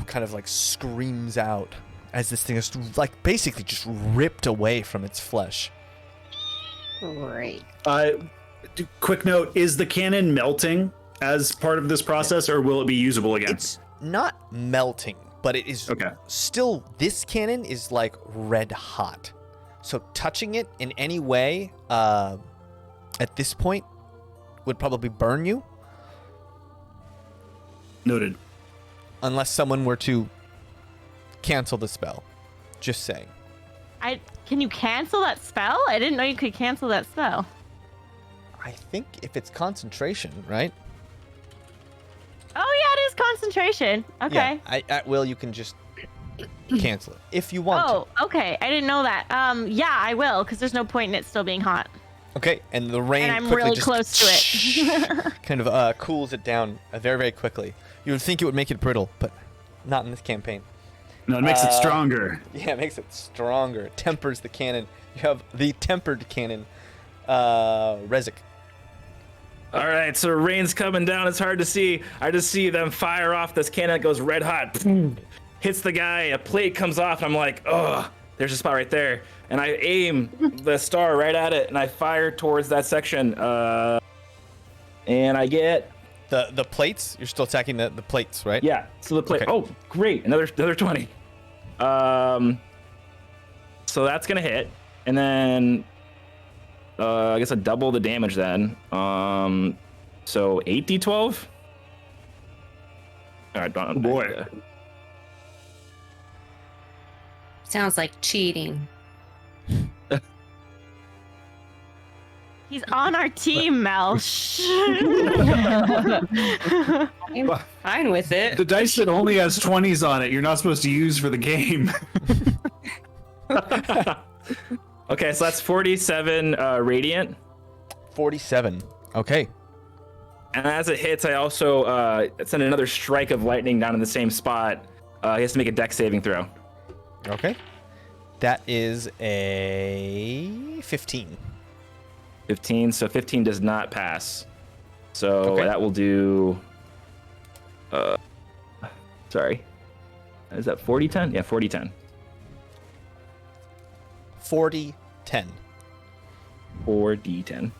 kind of like screams out as this thing is like basically just ripped away from its flesh. Great. Quick note: is the cannon melting as part of this process, or will it be usable again? It's not melting, but it is still. This cannon is like red hot, so touching it in any way at this point would probably burn you. Noted. Unless someone were to cancel the spell. Just saying. Can you cancel that spell? I didn't know you could cancel that spell. I think if it's concentration, right? Oh yeah, it is concentration. Okay. Yeah, at will you can just cancel it if you want to. Oh, okay. I didn't know that. Yeah, I will, because there's no point in it still being hot. Okay, and the rain and I'm quickly really just close to it. kind of cools it down very, very quickly. You would think it would make it brittle, but not in this campaign. No, it makes it stronger. Yeah, it makes it stronger. It tempers the cannon. You have the tempered cannon, Rezik. All right, so rain's coming down. It's hard to see. I just see them fire off this cannon that goes red hot. Hits the guy. A plate comes off, and I'm like, oh, there's a spot right there. And I aim the star right at it, and I fire towards that section. And I get the plates. You're still attacking the plates, right? Yeah. So the plate. Okay. Oh, great! Another 20. So that's gonna hit, and then I guess I double the damage then. So 8d12. All right, oh boy. Sounds like cheating. He's on our team, Mel. I'm fine with it. The dice that only has 20s on it, you're not supposed to use for the game. Okay, so that's 47 radiant. 47. Okay. And as it hits, I also send another strike of lightning down in the same spot. He has to make a dex saving throw. Okay. That is a 15. 15, so 15 does not pass. So that will do... sorry. Is that 40-10? Yeah, 40-10. 40-10. 4d10.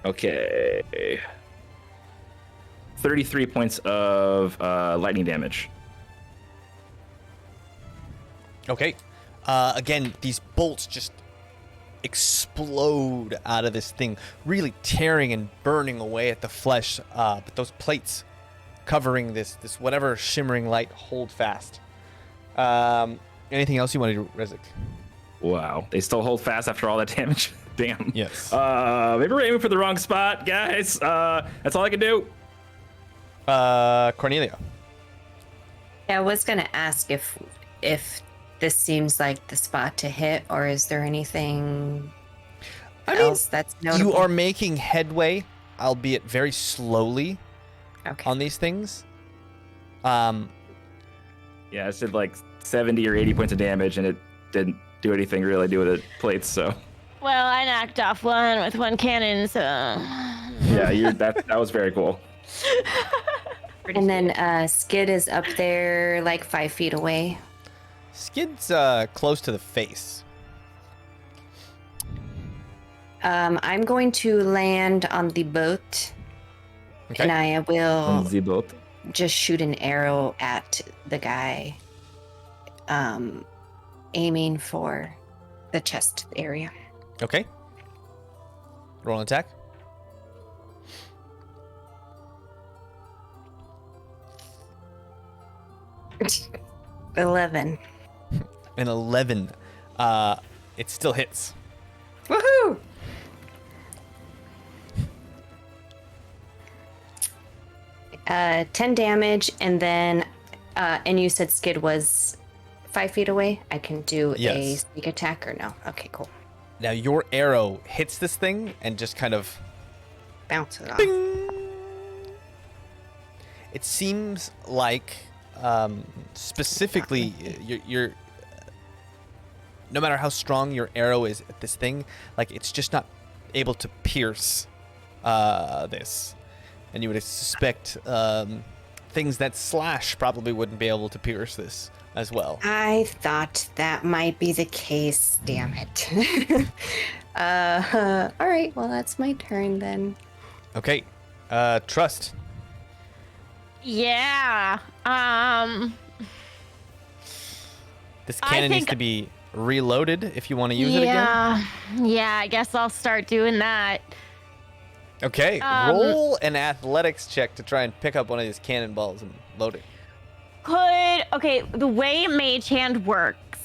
Okay. 33 points of lightning damage. Okay. Again, these bolts just explode out of this thing, really tearing and burning away at the flesh. But those plates covering this whatever shimmering light hold fast. Anything else you want to do, Rezik? Wow. They still hold fast after all that damage. Damn. Yes. Maybe we're aiming for the wrong spot, guys. That's all I can do. Cornelia. Yeah, I was gonna ask if this seems like the spot to hit, or is there anything else that's notable? You are making headway, albeit very slowly, on these things. Yeah, I said like 70 or 80 points of damage, and it didn't do anything really to do with the plates, so. Well, I knocked off one with one cannon, so. Yeah, that was very cool. And then Skid is up there like 5 feet away. Skid's close to the face. I'm going to land on the boat, and I will The boat. just shoot an arrow at the guy, aiming for the chest area. Okay. Roll an attack. $11. An 11. It still hits. Woohoo! $10 damage, and then, and you said Skid was 5 feet away, I can do a Yes. sneak attack or no? Okay, cool. Now your arrow hits this thing and just kind of Bounce it off. bing. It seems like specifically you're no matter how strong your arrow is at this thing, like it's just not able to pierce this. And you would suspect things that slash probably wouldn't be able to pierce this as well. I thought that might be the case. Damn it. All right. Well, that's my turn then. Okay, trust. Yeah. This I cannon needs think- to be reloaded if you want to use it again. Yeah, I guess I'll start doing that. Okay, roll an athletics check to try and pick up one of these cannonballs and load it. The way Mage Hand works,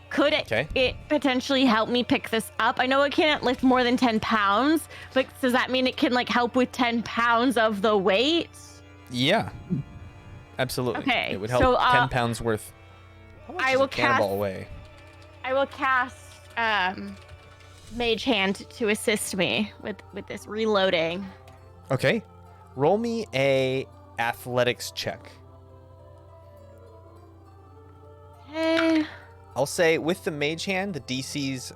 could Okay. it potentially help me pick this up? I know it can't lift more than 10 pounds, but does that mean it can like help with 10 pounds of the weight? Yeah, absolutely. Okay, It would help so, 10 pounds worth. How much I does will a cannonball cast- weigh? I will cast Mage Hand to assist me with this reloading. Okay, roll me a athletics check. Okay. I'll say with the mage hand, the DC's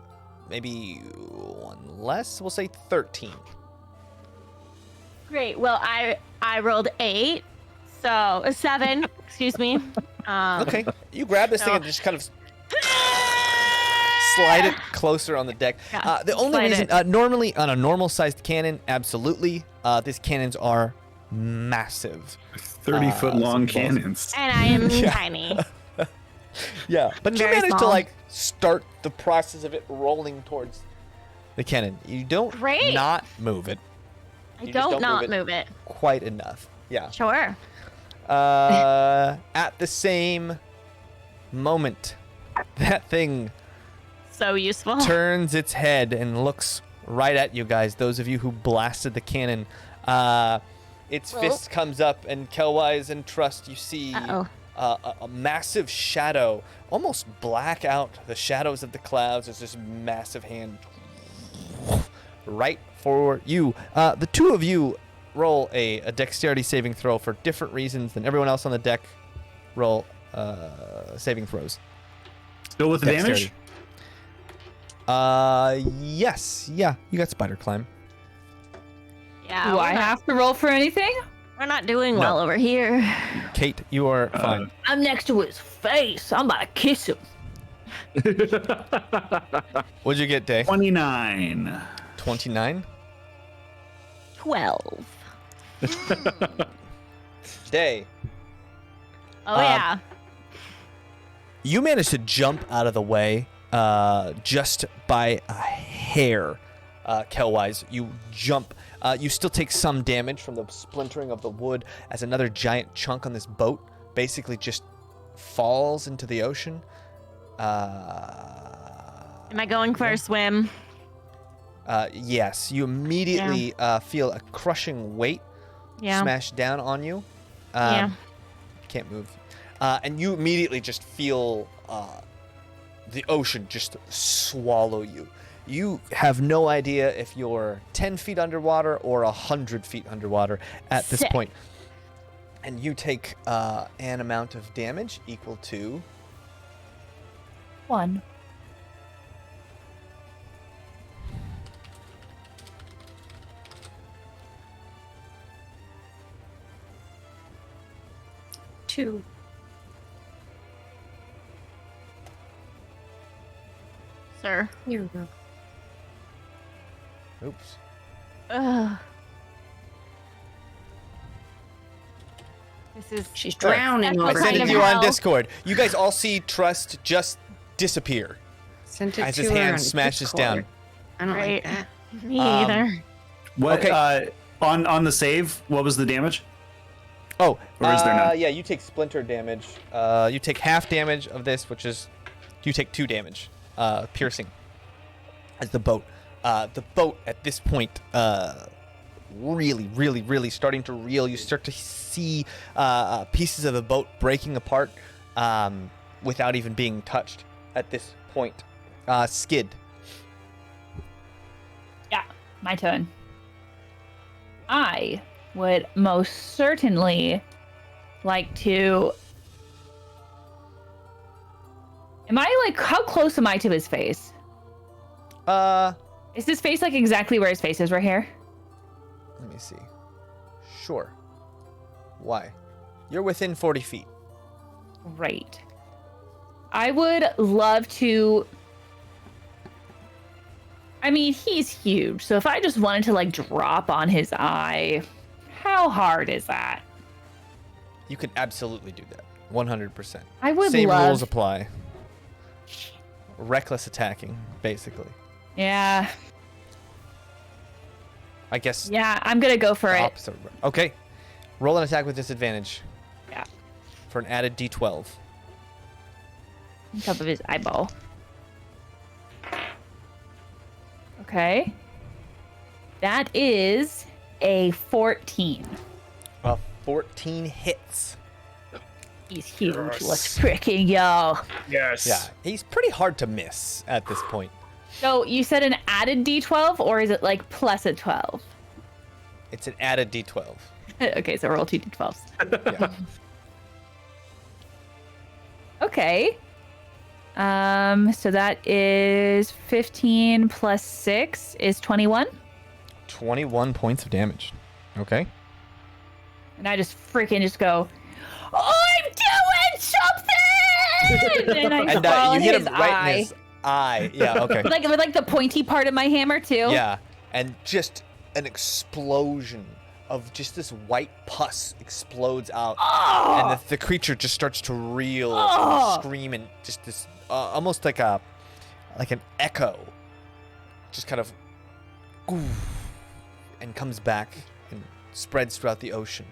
maybe one less. We'll say 13. Great. Well, I rolled 8, so 7. Excuse me. Okay, you grab this thing no. and just kind of slide it closer on the deck. Yeah, The only slide reason, it. normally on a normal-sized cannon, absolutely, these cannons are massive. 30-foot long some balls. cannons. And I am Yeah. tiny. Yeah, but you Very managed to small. like start the process of it rolling towards the cannon. You don't Great. not move it I You just don't don't not move move it. quite enough. Yeah. Sure. At the same moment, that thing So useful. turns its head and looks right at you guys, those of you who blasted the cannon. Its fist comes up, and Kelwise and Trust, you see Uh-oh. a massive shadow almost black out the shadows of the clouds as this massive hand right for you. The two of you roll a dexterity saving throw for different reasons than everyone else on the deck. Roll saving throws. Still with the Dexterity. damage? Yes. Yeah, you got spider climb. Yeah. Do we're I not- have to roll for anything? We're not doing No. well over here. Kate, you are fine. I'm next to his face. I'm about to kiss him. What'd you get, Daye? 29. 29? 12. Daye, Oh yeah. you managed to jump out of the way just by a hair, Kelwise. You jump. You still take some damage from the splintering of the wood as another giant chunk on this boat basically just falls into the ocean. Am I going for a swim? Yes, you immediately feel a crushing weight Yeah. smash down on you. Yeah. Can't move. And you immediately just feel the ocean just swallow you. You have no idea if you're 10 feet underwater or 100 feet underwater at this Sick. point. And you take an amount of damage equal to 1. Two. Sir. Here we go. oops. Ugh. This is She's drowning I I over sent kind it of to you on hell. Discord. You guys all see Trust just disappear Sent it as to his her hand on smashes Discord. down. I don't Right. like that. me either. What? Okay. On the save, what was the damage? Oh, Or is there none? yeah, you take splinter damage. You take half damage of this, which is you take 2 damage, piercing. As the boat at this point, really starting to reel. You start to see pieces of the boat breaking apart. without even being touched at this point. Skid. Yeah, my turn. I would most certainly like to. Am I like, how close am I to his face? Is his face like exactly where his face is right here? Let me see. Sure. Why? You're within 40 feet. Right. I would love to. I mean, he's huge, so if I just wanted to like drop on his eye, how hard is that? You could absolutely do that. 100%. I would Same love. rules apply. Reckless attacking, basically. Yeah. I guess. Yeah, I'm gonna go for the it. opposite. Okay. Roll an attack with disadvantage. Yeah. For an added D12. On top of his eyeball. Okay. That is a 14. 14 hits. He's huge. Let's freaking go. Yes. Yeah, he's pretty hard to miss at this point. So you said an added D12, or is it like plus a 12? It's an added D12. Okay, so roll 2 D12s. Yeah. Okay. So that is 15 plus 6 is 21. 21 points of damage. Okay. And I just freaking just go, I'm doing something! And I And fall you in hit his him right eye. in his eye. Yeah, okay. With like the pointy part of my hammer too. Yeah, and just an explosion of just this white pus explodes out, and the creature just starts to reel and scream, and just this almost like an echo, just kind of, and comes back and spreads throughout the ocean.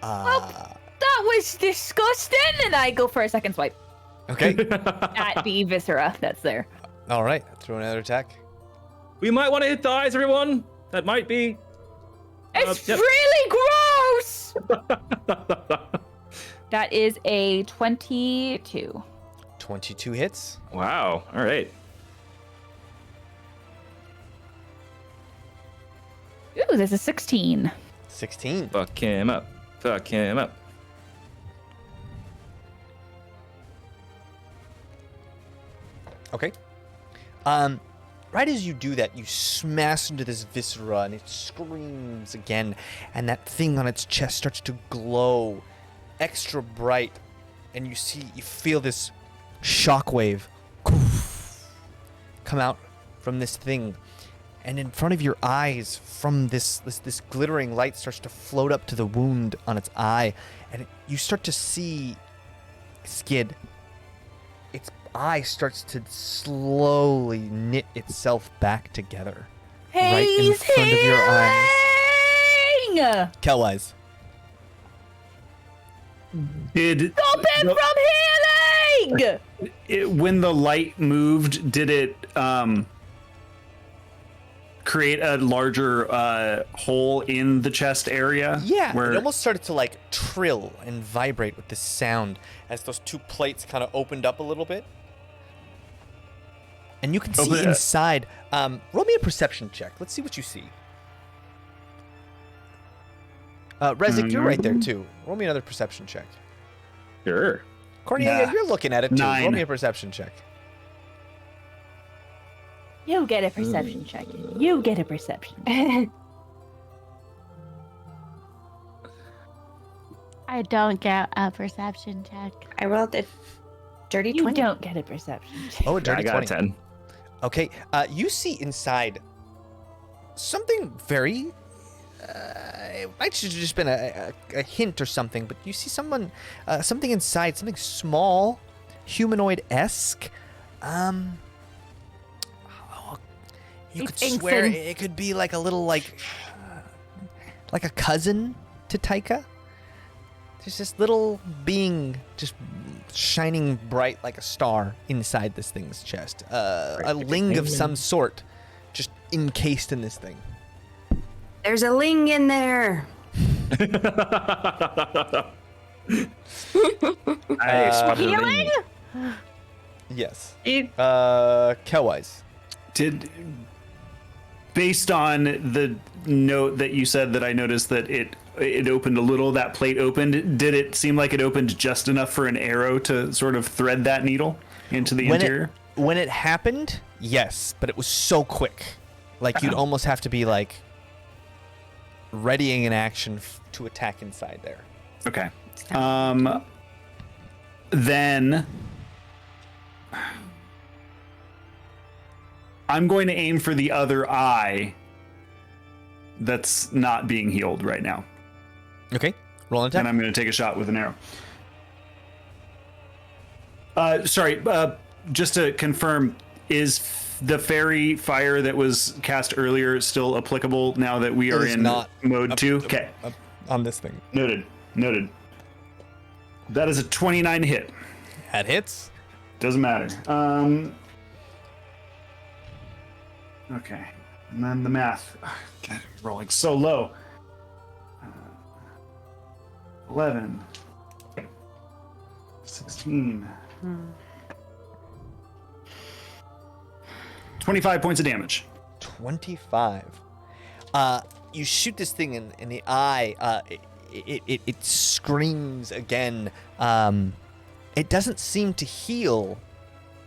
That was disgusting, and I go for a second swipe Okay. at the viscera that's there. All right. Throw another attack. We might want to hit the eyes, everyone. That might be. It's Yep. really gross! That is a 22. 22 hits. Wow. All right. Ooh, there's a 16. 16. Fuck him up. Fuck him up. Okay. Right as you do that, you smash into this viscera, and it screams again, and that thing on its chest starts to glow extra bright, and you feel this shockwave come out from this thing, and in front of your eyes, from this glittering light starts to float up to the wound on its eye, and you start to see Skid. Its eye starts to slowly knit itself back together. Right in front of your eyes. eyes. Kelwise. Stop him from healing! When the light moved, did it create a larger hole in the chest area? Yeah, where it almost started to like trill and vibrate with this sound as those two plates kind of opened up a little bit. And you can see inside. Roll me a perception check. Let's see what you see. Rezik, you're right there too. Roll me another perception check. Sure. Cornelia, you're looking at it too. 9. Roll me a perception check. You get a perception check. You get a perception. I don't get a perception check. I rolled a dirty You 20. don't get a perception check. Oh, a I dirty got 20. a 10. Okay, you see inside something very. It might have just been a hint or something, but you see something inside, something small, humanoid-esque. You could It's swear Incent. it could be like a little like a cousin to Taika. There's this little being just shining bright like a star inside this thing's chest. A ling of some sort, just encased in this thing. There's a ling in there. Healing? Yes. You- Kelwise. Based on the note that you said that I noticed that it opened a little, that plate opened, did it seem like it opened just enough for an arrow to sort of thread that needle into the interior? When it happened, yes, but it was so quick. Like, you'd almost have to be, like, readying an action to attack inside there. Okay. Then I'm going to aim for the other eye that's not being healed right now. Okay. Roll an attack. And I'm going to take a shot with an arrow. Just to confirm, is the fairy fire that was cast earlier still applicable now that we are in mode 2? Okay. On this thing. Noted. That is a 29 hit. That hits. Doesn't matter. Okay. And then the math. God, rolling so low. 11. 16. 25 points of damage. 25. You shoot this thing in the eye. It screams again. It doesn't seem to heal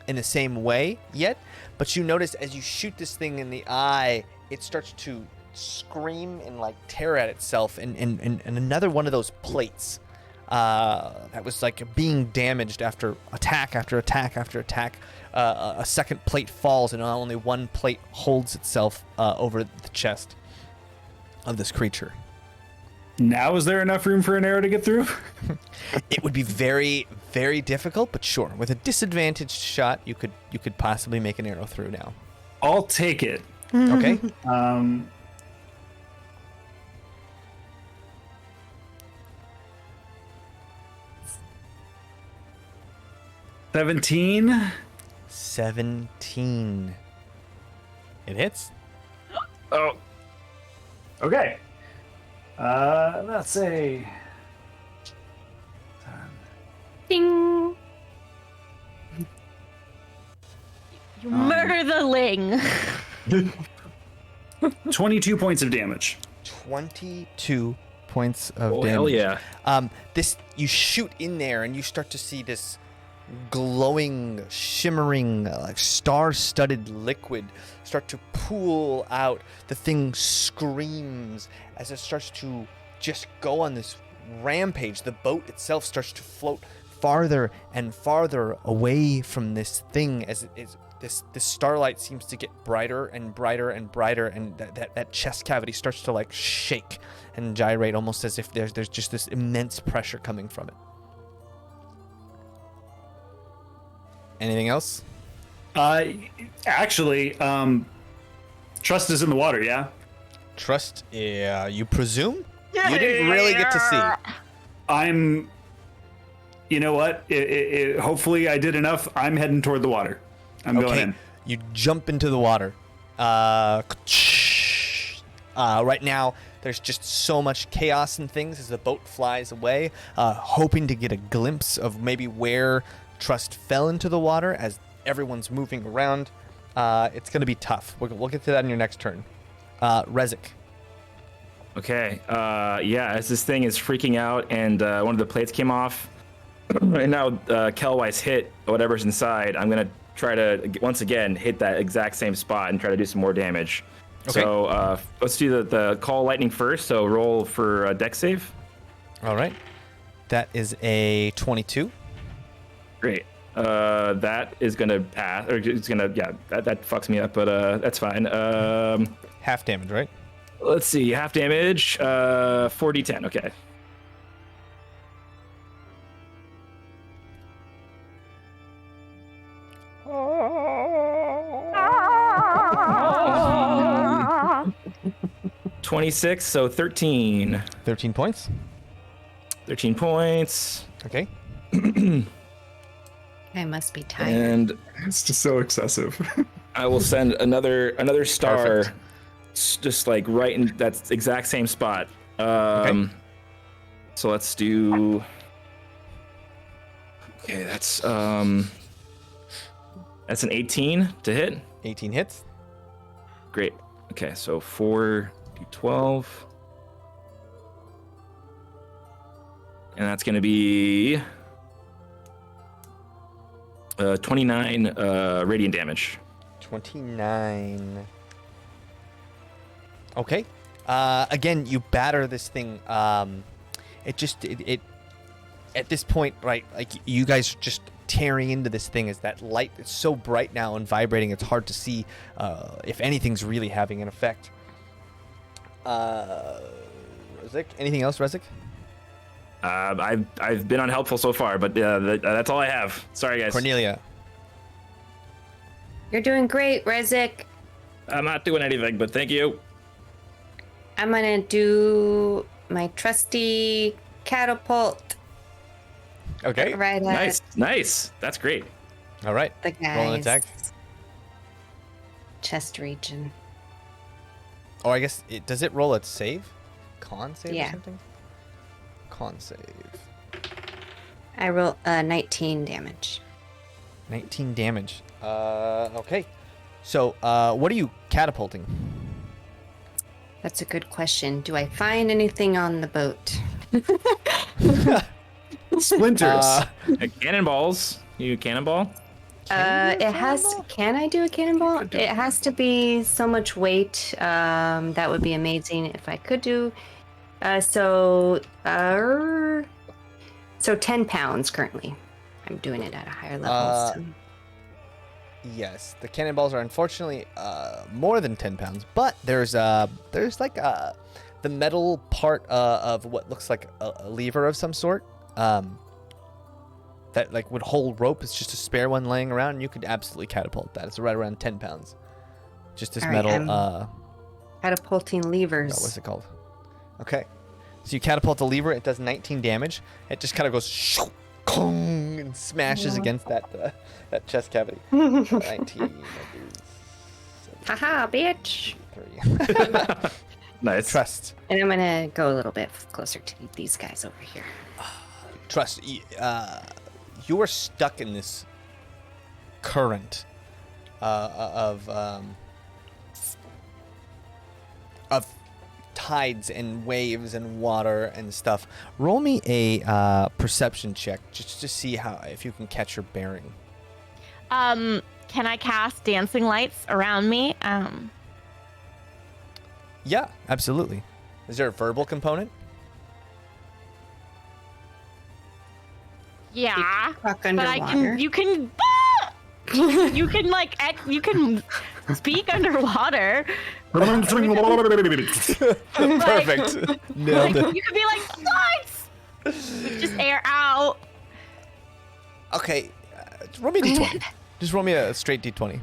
in the same way yet, but you notice as you shoot this thing in the eye, it starts to scream and like tear at itself, and another one of those plates that was like being damaged after attack after attack after attack. A second plate falls, and only one plate holds itself over the chest of this creature. Now, is there enough room for an arrow to get through? It would be very, very difficult, but sure, with a disadvantaged shot, you could possibly make an arrow through now. I'll take it. Okay. 17. 17. It hits. Oh. Okay. Let's say. Ding. You murder the ling. 22 points of damage. 22 points of Oh, damage. hell yeah. This, you shoot in there and you start to see this glowing, shimmering, like star-studded liquid start to pool out. The thing screams as it starts to just go on this rampage. The boat itself starts to float farther and farther away from this thing as this starlight seems to get brighter and brighter and brighter, and that chest cavity starts to like shake and gyrate, almost as if there's just this immense pressure coming from it. Anything else? Actually, Trust is in the water, yeah? Trust, yeah, you presume? You didn't really get to see. You know what? Hopefully I did enough. I'm heading toward the water. I'm going in. You jump into the water. Right now, there's just so much chaos and things as the boat flies away, hoping to get a glimpse of maybe where Trust fell into the water as everyone's moving around. It's going to be tough. We'll get to that in your next turn. Rezik. Okay. Yeah, as this thing is freaking out and one of the plates came off, and now Kelwise hit whatever's inside, I'm going to try to, once again, hit that exact same spot and try to do some more damage. Okay. So let's do the call lightning first. So roll for a dex save. All right. That is a 22. Great. That is going to pass, or it's going to, yeah, that fucks me up, but that's fine. Half damage, right? Let's see, half damage, 4d10, okay. Ah. 26, so 13. 13 points. 13 points. Okay. I must be tired. And It's just so excessive. I will send another star, Perfect. just like right in that exact same spot. Okay. So let's do Okay, that's an 18 to hit. 18 hits. Great. Okay, so 4d12. And that's going to be 29 radiant damage. 29. Okay. Again, you batter this thing. It at this point, right, like you guys are just tearing into this thing as that light is so bright now and vibrating, it's hard to see if anything's really having an effect. Rezik, anything else, Rezik? I've been unhelpful so far, but that's all I have. Sorry, guys. Cornelia. You're doing great, Rezik. I'm not doing anything, but thank you. I'm gonna do my trusty catapult. Okay. Right at Nice. That's great. All right. the Roll an attack. guy's chest region. Or I guess does it roll a save? Con save or Yeah. something? Con save. I roll 19 damage. 19 damage. Okay. So, what are you catapulting? That's a good question. Do I find anything on the boat? Splinters. Cannonballs. You cannonball? It has. Can I do a cannonball? It has to be so much weight. That would be amazing if I could do. So 10 pounds currently. I'm doing it at a higher level. So. Yes, the cannonballs are unfortunately more than 10 pounds, but there's like the metal part of what looks like a lever of some sort that like would hold rope. It's just a spare one laying around, and you could absolutely catapult that. It's right around 10 pounds. Just this All right, metal. Catapulting levers. What's it called? Okay, so you catapult the lever. It does 19 damage. It just kind of goes shoo, kong, and smashes against that chest cavity. 19. Haha, bitch. 3. Nice. Trust. And I'm gonna go a little bit closer to these guys over here. Trust. You are stuck in this current of tides and waves and water and stuff. Roll me a perception check just to see if you can catch your bearing. Can I cast dancing lights around me? Yeah, absolutely. Is there a verbal component? Yeah, Talk but underwater. you can you can speak underwater. Perfect. Nailed it. You could be like lights. Just air out. Okay, roll me a d20. Just roll me a straight d20.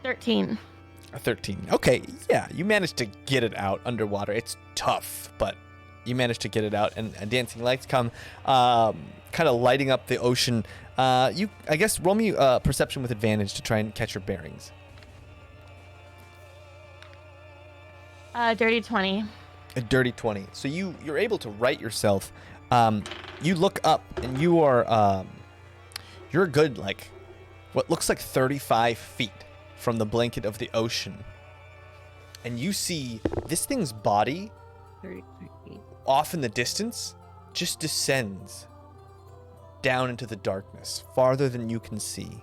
13. A 13. Okay, yeah, you managed to get it out underwater. It's tough, but you managed to get it out, and dancing lights come, kind of lighting up the ocean. I guess, roll me perception with advantage to try and catch your bearings. Dirty 20. A dirty 20. So you're able to right yourself. You look up, and you are you're a good like what looks like 35 feet from the blanket of the ocean, and you see this thing's body off in the distance just descends down into the darkness farther than you can see,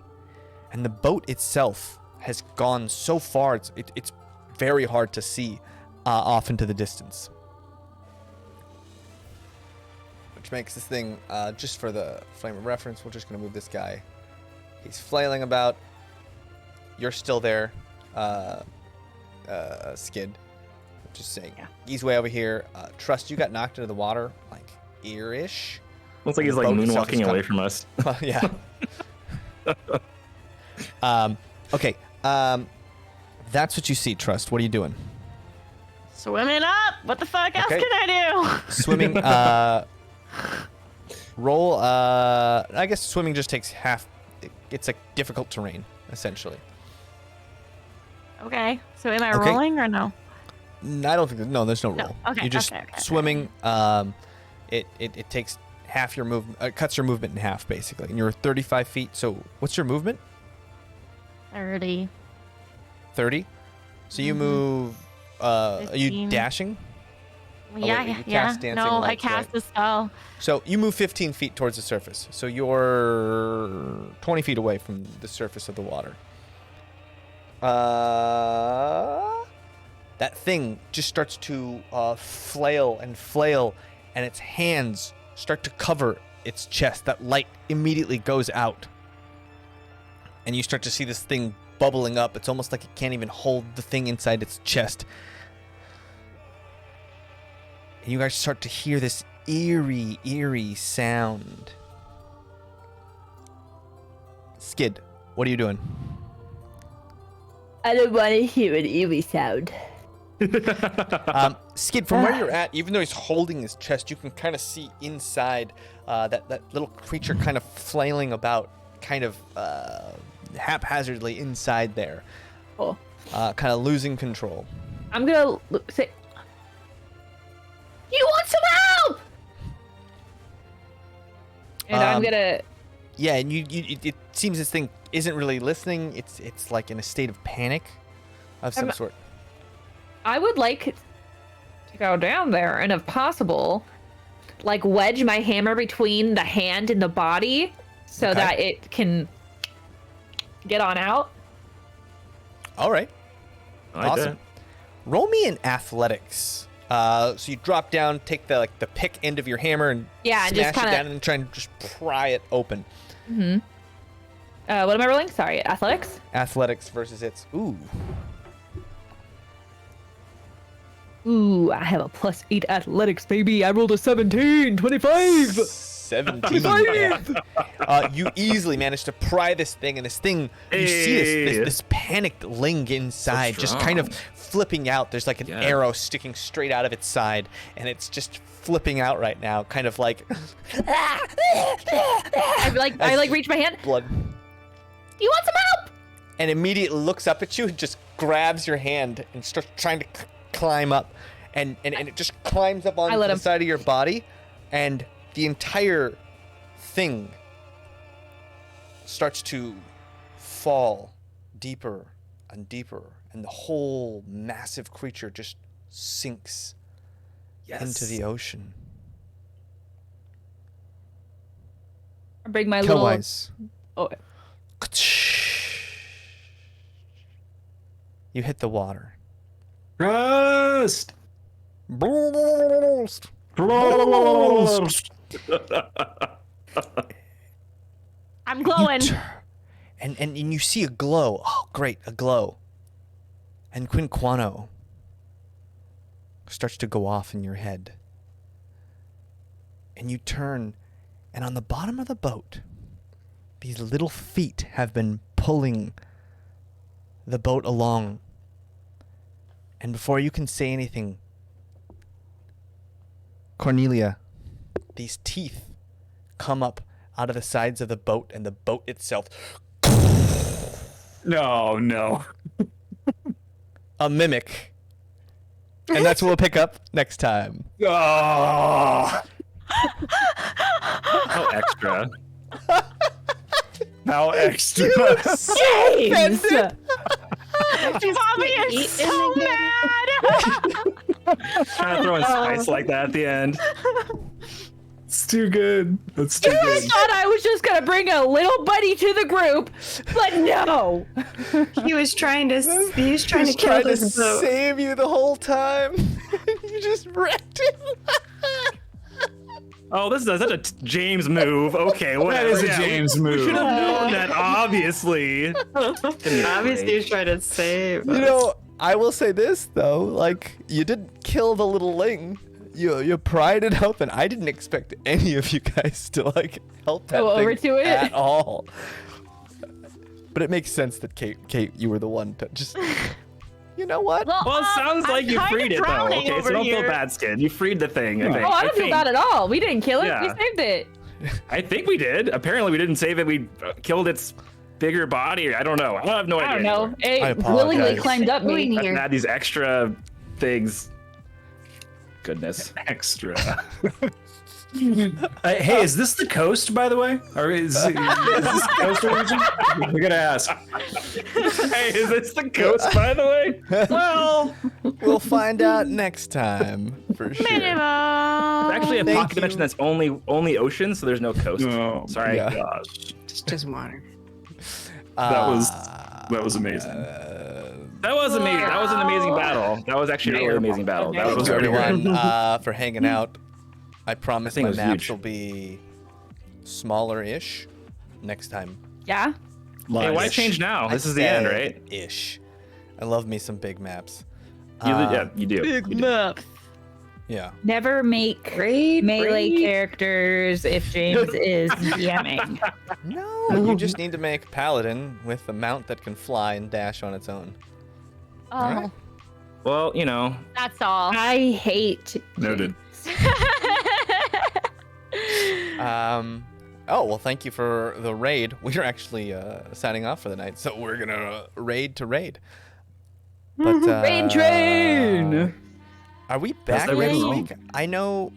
and the boat itself has gone so far it's very hard to see off into the distance, which makes this thing just for the frame of reference, we're just going to move this guy. He's flailing about. You're still there, Skid. Just saying. Yeah. He's way over here. Trust, you got knocked into the water, like ear-ish. Looks like he's The like boat itself is moonwalking away coming. from us. Yeah. Okay. That's what you see, Trust. What are you doing? Swimming up. What the fuck else Okay. can I do? Swimming. Roll. I guess swimming just takes half. It's like difficult terrain, essentially. Okay. So am I Okay. rolling or no? I don't think. No, there's no No. roll. Okay, You're just okay. swimming. It takes half your movement. Cuts your movement in half, basically. And you're 35 feet. So what's your movement? 30. 30. So you move. Are you 15. dashing? Yeah, wait, you yeah. cast Dancing No, I Lights, cast right? the spell. So you move 15 feet towards the surface. So you're 20 feet away from the surface of the water. That thing just starts to flail, and its hands start to cover its chest. That light immediately goes out. And you start to see this thing bubbling up. It's almost like it can't even hold the thing inside its chest. And you guys start to hear this eerie sound. Skid, what are you doing? I don't want to hear an eerie sound. Skid, from where you're at, even though he's holding his chest, you can kind of see inside that little creature kind of flailing about, kind of haphazardly inside there. Cool. Kind of losing control. I'm gonna say, "You want some help?" And I'm gonna. Yeah, and it seems this thing isn't really listening. It's like in a state of panic of some sort. I would like to go down there, and if possible, like wedge my hammer between the hand and the body, so that it can get on out. All right. I like Awesome. Roll me in athletics. So you drop down, take the pick end of your hammer and Yeah, and smash just kinda- it down and try and just pry it open. Mm-hmm. What am I rolling? Sorry, athletics? Athletics versus its. Ooh. Ooh, I have a +8 athletics, baby. I rolled a 17, 25. 17. You easily manage to pry this thing, and this thing, you see this panicked ling inside, just kind of flipping out. There's like an arrow sticking straight out of its side, and it's just flipping out right now, kind of like. I reach my hand. Blood. You want some help? And immediately looks up at you and just grabs your hand and starts trying to climb up, and it just climbs up on the side of your body, and the entire thing starts to fall deeper and deeper, and the whole massive creature just sinks into the ocean. I bring my Killwise. Oh. You hit the water. Trust. Blast. I'm glowing. And you see a glow. Oh, great, a glow. And Quinquano starts to go off in your head. And you turn, and on the bottom of the boat, these little feet have been pulling the boat along. And before you can say anything, Cornelia, these teeth come up out of the sides of the boat, and the boat itself. No. A mimic. And that's what we'll pick up next time. Oh. How extra. How extra. Jaymes! Bobby is so mad. Trying to throw in spice like that at the end. It's too good. That's too I good. thought I was just gonna bring a little buddy to the group, but no. He was trying to kill Tried to this boat. save you the whole time. You just wrecked it. Oh, this is such a Jaymes move. Okay, That whatever. is a Yeah, Jaymes we move. should have known that, obviously. Obviously, he was trying to save us. You know, I will say this though, like you didn't kill the little ling. You pried it open. I didn't expect any of you guys to like help that Go thing over to it? at all. But it makes sense that Kate, you were the one to just. You know what? Well, it sounds like you freed it, though. drowning Okay, so over don't feel here. bad, Skid. You freed the thing, I think. Oh, I don't feel bad at all. We didn't kill it. Yeah. We saved it. I think we did. Apparently, we didn't save it. We killed its bigger body. I don't know. I have no idea. I don't know. I It willingly apologize. climbed up me. And add these extra things. Goodness. Extra. Hey, is this the coast, by the way? Or is this the coast region? We're gonna ask. Hey, is this the coast, by the way? Well, we'll find out next time for sure. Minimum. It's actually a Thank pocket dimension you. that's only ocean, so there's no coast. Oh, Sorry. Yeah. gosh, Just water. that was amazing. That was amazing. That was an amazing battle. That was actually a really amazing battle. That Thank was you, really everyone, great. for hanging out. I promise thing my was maps huge. will be smaller-ish next time. Yeah. Hey, why change now? This is the end, right? Ish. I love me some big maps. Yeah, you do. Big You do. maps. Yeah. Never make melee characters if Jaymes is DMing. No, you just need to make Paladin with a mount that can fly and dash on its own. Oh, Alright. Well, you know, that's all. I hate Noted. Oh, well, thank you for the raid. We're actually signing off for the night, so we're gonna raid to raid. But Raid train. are we back that next raid week? I know.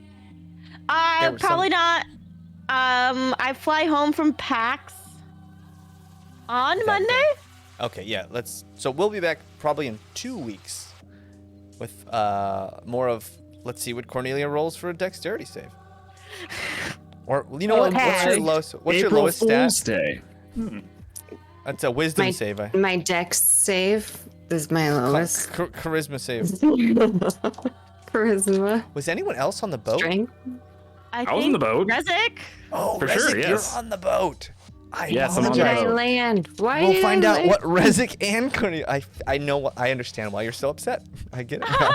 there were Probably some- not. I fly home from PAX on That Monday. day. Okay, yeah. So we'll be back probably in 2 weeks with more of. Let's see what Cornelia rolls for a dexterity save. Or you know what? What's your Okay. lowest? What's your April lowest Fool's stat? Day. That's a wisdom My, save. my dex save is my lowest. Charisma save. Charisma. Was anyone else on the boat? Strength. I was on the boat. Rezik. Oh, For Rezik, sure, yes. you're on the boat. I Yes, I'm Why on did the I boat. land? Why We'll did find I out land? what Rezik and Cornelia. I know. I understand why you're so upset. I get it now.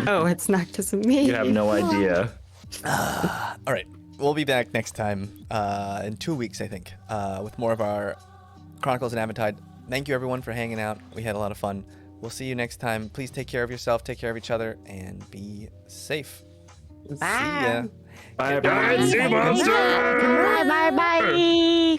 Oh, it's not because of me. You have no idea. All right, we'll be back next time in 2 weeks, I think, with more of our Chronicles and Aventide. Thank you, everyone, for hanging out. We had a lot of fun. We'll see you next time. Please take care of yourself, take care of each other, and be safe. Bye. See ya. Bye, Bye. bye. Bye. Bye. Bye. Bye.